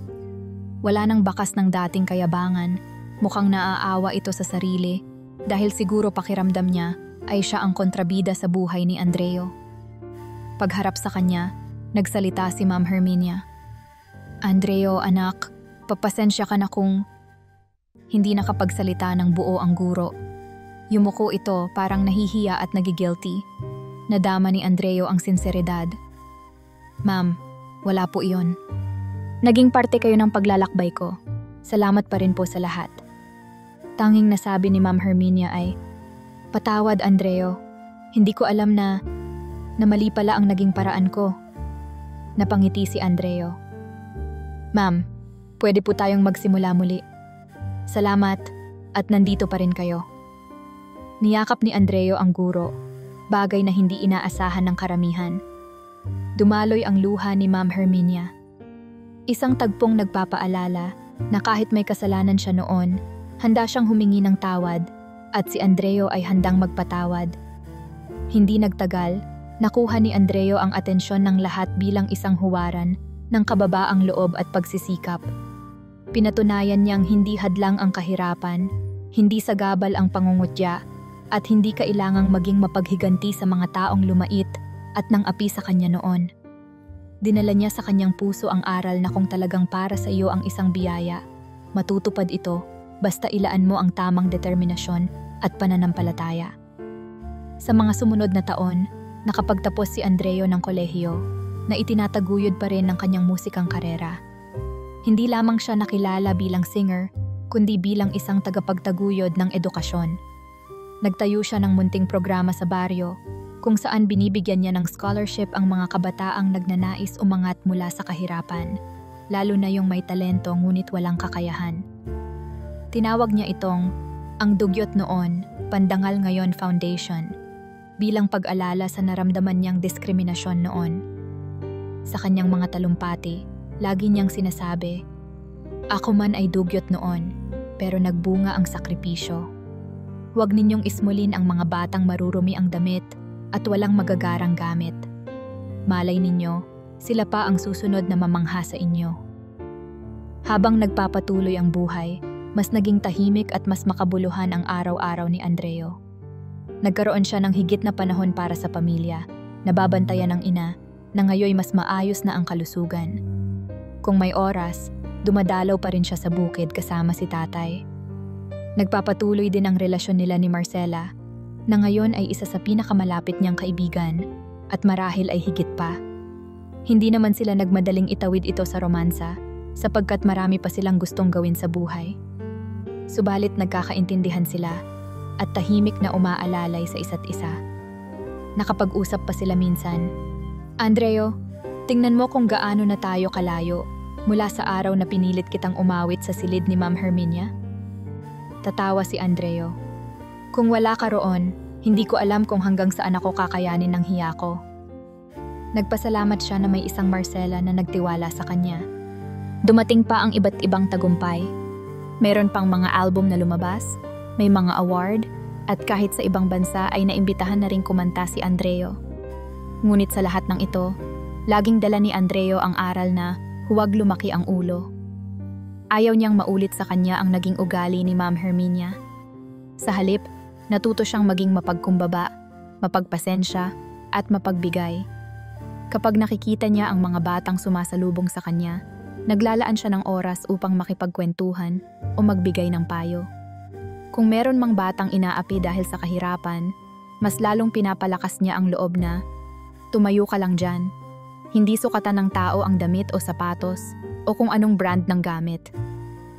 Wala nang bakas ng dating kayabangan, mukhang naaawa ito sa sarili dahil siguro pakiramdam niya ay siya ang kontrabida sa buhay ni Andreo. Pagharap sa kanya, nagsalita si Ma'am Herminia. Andreo, anak, papasensya ka na kung hindi nakapagsalita ng buo ang guro. Yumuko ito parang nahihiya at nagigilty. Nadama ni Andreo ang sinseridad. Ma'am, wala po iyon. Naging parte kayo ng paglalakbay ko. Salamat pa rin po sa lahat. Tanging nasabi ni Ma'am Herminia ay, patawad Andreo, hindi ko alam na mali pala ang naging paraan ko. Napangiti si Andreo. Ma'am, pwede po tayong magsimula muli. Salamat at nandito pa rin kayo. Niyakap ni Andreo ang guro, bagay na hindi inaasahan ng karamihan. Dumaloy ang luha ni Ma'am Herminia. Isang tagpong nagpapaalala na kahit may kasalanan siya noon, handa siyang humingi ng tawad at si Andreo ay handang magpatawad. Hindi nagtagal, nakuha ni Andreo ang atensyon ng lahat bilang isang huwaran ng kababaang loob at pagsisikap. Pinatunayan niyang hindi hadlang ang kahirapan, hindi sagabal ang pangungutya, at hindi kailangang maging mapaghiganti sa mga taong lumait at nang api sa kanya noon. Dinala niya sa kanyang puso ang aral na kung talagang para sa iyo ang isang biyaya, matutupad ito basta ilaan mo ang tamang determinasyon at pananampalataya. Sa mga sumunod na taon, nakapagtapos si Andreo ng kolehiyo na itinataguyod pa rin ng kanyang musikang karera. Hindi lamang siya nakilala bilang singer, kundi bilang isang tagapagtaguyod ng edukasyon. Nagtayo siya ng munting programa sa baryo kung saan binibigyan niya ng scholarship ang mga kabataang nagnanais umangat mula sa kahirapan, lalo na yung may talento ngunit walang kakayahan. Tinawag niya itong Ang Dugyot Noon, Pandangal Ngayon Foundation bilang pag-alala sa naramdaman niyang diskriminasyon noon. Sa kanyang mga talumpati, lagi niyang sinasabi, "Ako man ay dugyot noon, pero nagbunga ang sakripisyo. Huwag ninyong ismulin ang mga batang marurumi ang damit at walang magagarang gamit. Malay ninyo, sila pa ang susunod na mamangha sa inyo." Habang nagpapatuloy ang buhay, mas naging tahimik at mas makabuluhan ang araw-araw ni Andreo. Nagkaroon siya ng higit na panahon para sa pamilya, nababantayan ng ina, na ngayoy mas maayos na ang kalusugan. Kung may oras, dumadalaw pa rin siya sa bukid kasama si tatay. Nagpapatuloy din ang relasyon nila ni Marcela, na ngayon ay isa sa pinakamalapit niyang kaibigan at marahil ay higit pa. Hindi naman sila nagmadaling itawid ito sa romansa, sapagkat marami pa silang gustong gawin sa buhay. Subalit nagkakaintindihan sila at tahimik na umaalalay sa isa't isa. Nakapag-usap pa sila minsan. Andreo, tingnan mo kung gaano na tayo kalayo mula sa araw na pinilit kitang umawit sa silid ni Ma'am Herminia. Tatawa si Andreo. Kung wala ka roon, hindi ko alam kung hanggang saan ako kakayanin ng hiya ko. Nagpasalamat siya na may isang Marcela na nagtiwala sa kanya. Dumating pa ang iba't ibang tagumpay. Meron pang mga album na lumabas, may mga award, at kahit sa ibang bansa ay naimbitahan na rin kumanta si Andreo. Ngunit sa lahat ng ito, laging dala ni Andreo ang aral na huwag lumaki ang ulo. Ayaw niyang maulit sa kanya ang naging ugali ni Ma'am Herminia. Sa halip, natuto siyang maging mapagkumbaba, mapagpasensya, at mapagbigay. Kapag nakikita niya ang mga batang sumasalubong sa kanya, naglalaan siya ng oras upang makipagkwentuhan o magbigay ng payo. Kung meron mang batang inaapi dahil sa kahirapan, mas lalong pinapalakas niya ang loob na, tumayo ka lang dyan. Hindi sukatan ng tao ang damit o sapatos o kung anong brand ng gamit.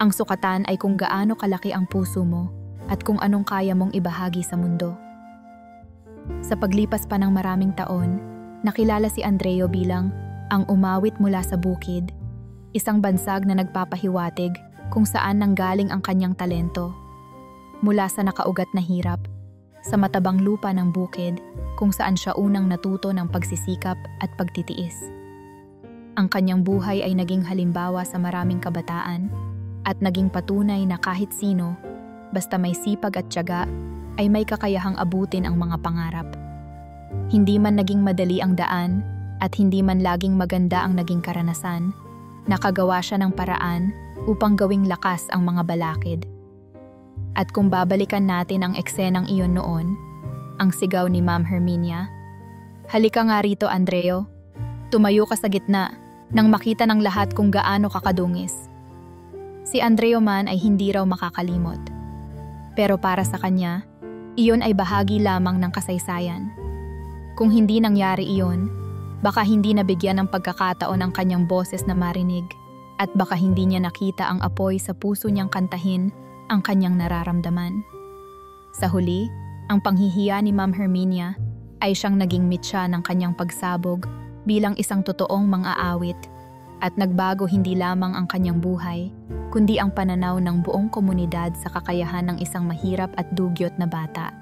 Ang sukatan ay kung gaano kalaki ang puso mo at kung anong kaya mong ibahagi sa mundo. Sa paglipas pa ng maraming taon, nakilala si Andreo bilang ang umawit mula sa bukid, isang bansag na nagpapahiwatig kung saan nanggaling ang kanyang talento. Mula sa nakaugat na hirap, sa matabang lupa ng bukid kung saan siya unang natuto ng pagsisikap at pagtitiis. Ang kanyang buhay ay naging halimbawa sa maraming kabataan at naging patunay na kahit sino, basta may sipag at tiyaga, ay may kakayahang abutin ang mga pangarap. Hindi man naging madali ang daan at hindi man laging maganda ang naging karanasan, nakagawa siya ng paraan upang gawing lakas ang mga balakid. At kung babalikan natin ang eksenang iyon noon, ang sigaw ni Ma'am Herminia, "Halika nga rito, Andreo. Tumayo ka sa gitna nang makita ng lahat kung gaano kakadungis." Si Andreo man ay hindi raw makakalimot. Pero para sa kanya, iyon ay bahagi lamang ng kasaysayan. Kung hindi nangyari iyon, baka hindi nabigyan ng pagkakataon ang kanyang boses na marinig at baka hindi niya nakita ang apoy sa puso niyang kantahin ang kanyang nararamdaman. Sa huli, ang panghihiya ni Ma'am Herminia ay siyang naging mitya ng kanyang pagsabog bilang isang totoong mang-aawit at nagbago hindi lamang ang kanyang buhay, kundi ang pananaw ng buong komunidad sa kakayahan ng isang mahirap at dugyot na bata.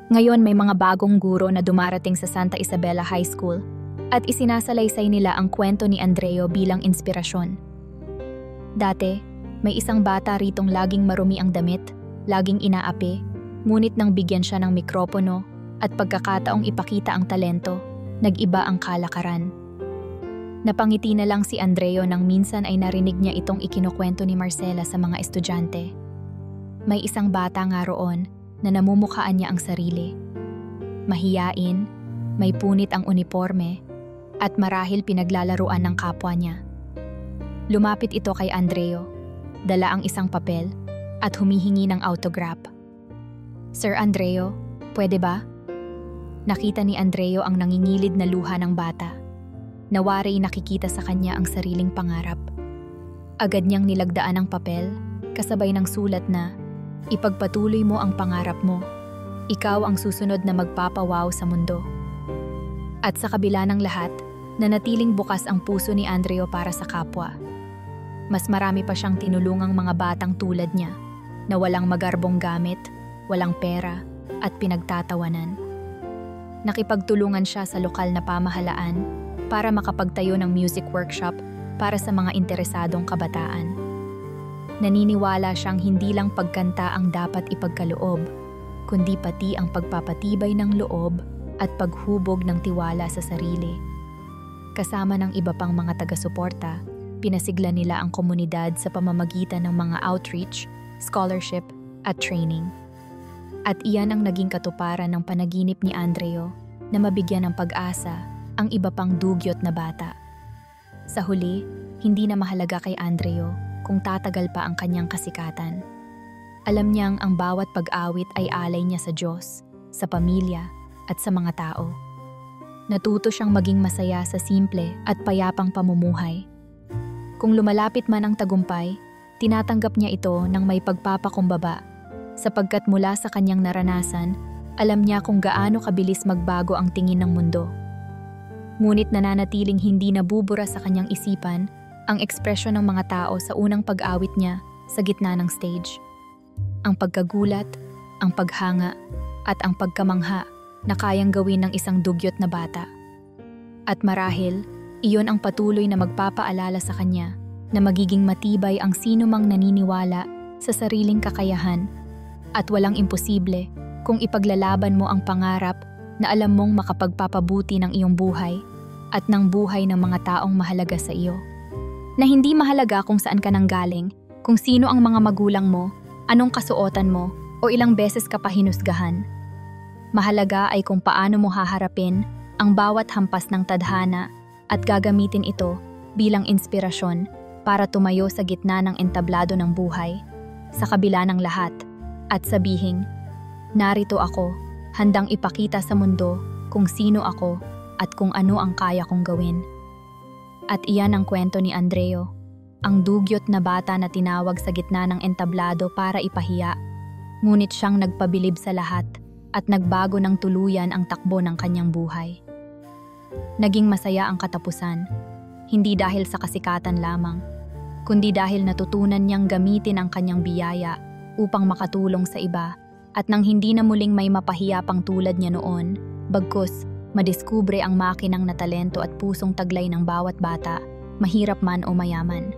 Ngayon may mga bagong guro na dumarating sa Santa Isabela High School at isinasalaysay nila ang kwento ni Andreo bilang inspirasyon. Dati, may isang bata ritong laging marumi ang damit, laging inaapi, ngunit nang bigyan siya ng mikropono at pagkakataong ipakita ang talento, nag-iba ang kalakaran. Napangiti na lang si Andreo nang minsan ay narinig niya itong ikinukwento ni Marcela sa mga estudyante. May isang bata nga roon na namumukhaan niya ang sarili. Mahiyain, may punit ang uniforme, at marahil pinaglalaruan ng kapwa niya. Lumapit ito kay Andreo, dala ang isang papel at humihingi ng autograph. "Sir Andreo, pwede ba?" Nakita ni Andreo ang nangingilid na luha ng bata. Nawari nakikita sa kanya ang sariling pangarap. Agad niyang nilagdaan ang papel, kasabay ng sulat na, "Ipagpatuloy mo ang pangarap mo. Ikaw ang susunod na magpapawaw sa mundo." At sa kabila ng lahat, nanatiling bukas ang puso ni Andreo para sa kapwa. Mas marami pa siyang tinulungang mga batang tulad niya, na walang magarbong gamit, walang pera, at pinagtatawanan. Nakipagtulungan siya sa lokal na pamahalaan para makapagtayo ng music workshop para sa mga interesadong kabataan. Naniniwala siyang hindi lang pagkanta ang dapat ipagkaloob, kundi pati ang pagpapatibay ng loob at paghubog ng tiwala sa sarili. Kasama ng iba pang mga taga-suporta, pinasigla nila ang komunidad sa pamamagitan ng mga outreach, scholarship, at training. At iyan ang naging katuparan ng panaginip ni Andreo na mabigyan ng pag-asa ang iba pang dugyot na bata. Sa huli, hindi na mahalaga kay Andreo kung tatagal pa ang kanyang kasikatan. Alam niyang ang bawat pag-awit ay alay niya sa Diyos, sa pamilya, at sa mga tao. Natuto siyang maging masaya sa simple at payapang pamumuhay. Kung lumalapit man ang tagumpay, tinatanggap niya ito ng may pagpapakumbaba, sapagkat mula sa kanyang naranasan, alam niya kung gaano kabilis magbago ang tingin ng mundo. Ngunit nananatiling hindi nabubura sa kanyang isipan ang ekspresyon ng mga tao sa unang pag-awit niya sa gitna ng stage. Ang pagkagulat, ang paghanga, at ang pagkamangha na kayang gawin ng isang dugyot na bata. At marahil, iyon ang patuloy na magpapaalala sa kanya na magiging matibay ang sino mang naniniwala sa sariling kakayahan at walang imposible kung ipaglalaban mo ang pangarap na alam mong makapagpapabuti ng iyong buhay at ng buhay ng mga taong mahalaga sa iyo. Na hindi mahalaga kung saan ka nanggaling, kung sino ang mga magulang mo, anong kasuotan mo, o ilang beses ka pa hinusgahan. Mahalaga ay kung paano mo haharapin ang bawat hampas ng tadhana at gagamitin ito bilang inspirasyon para tumayo sa gitna ng entablado ng buhay, sa kabila ng lahat, at sabihing, narito ako, handang ipakita sa mundo kung sino ako at kung ano ang kaya kong gawin. At iyan ang kwento ni Andreo, ang dugyot na bata na tinawag sa gitna ng entablado para ipahiya, ngunit siyang nagpabilib sa lahat at nagbago ng tuluyan ang takbo ng kanyang buhay. Naging masaya ang katapusan, hindi dahil sa kasikatan lamang, kundi dahil natutunan niyang gamitin ang kanyang biyaya upang makatulong sa iba at nang hindi na muling may mapahiya pang tulad niya noon, bagkus madiskubre ang makinang na talento at pusong taglay ng bawat bata, mahirap man o mayaman.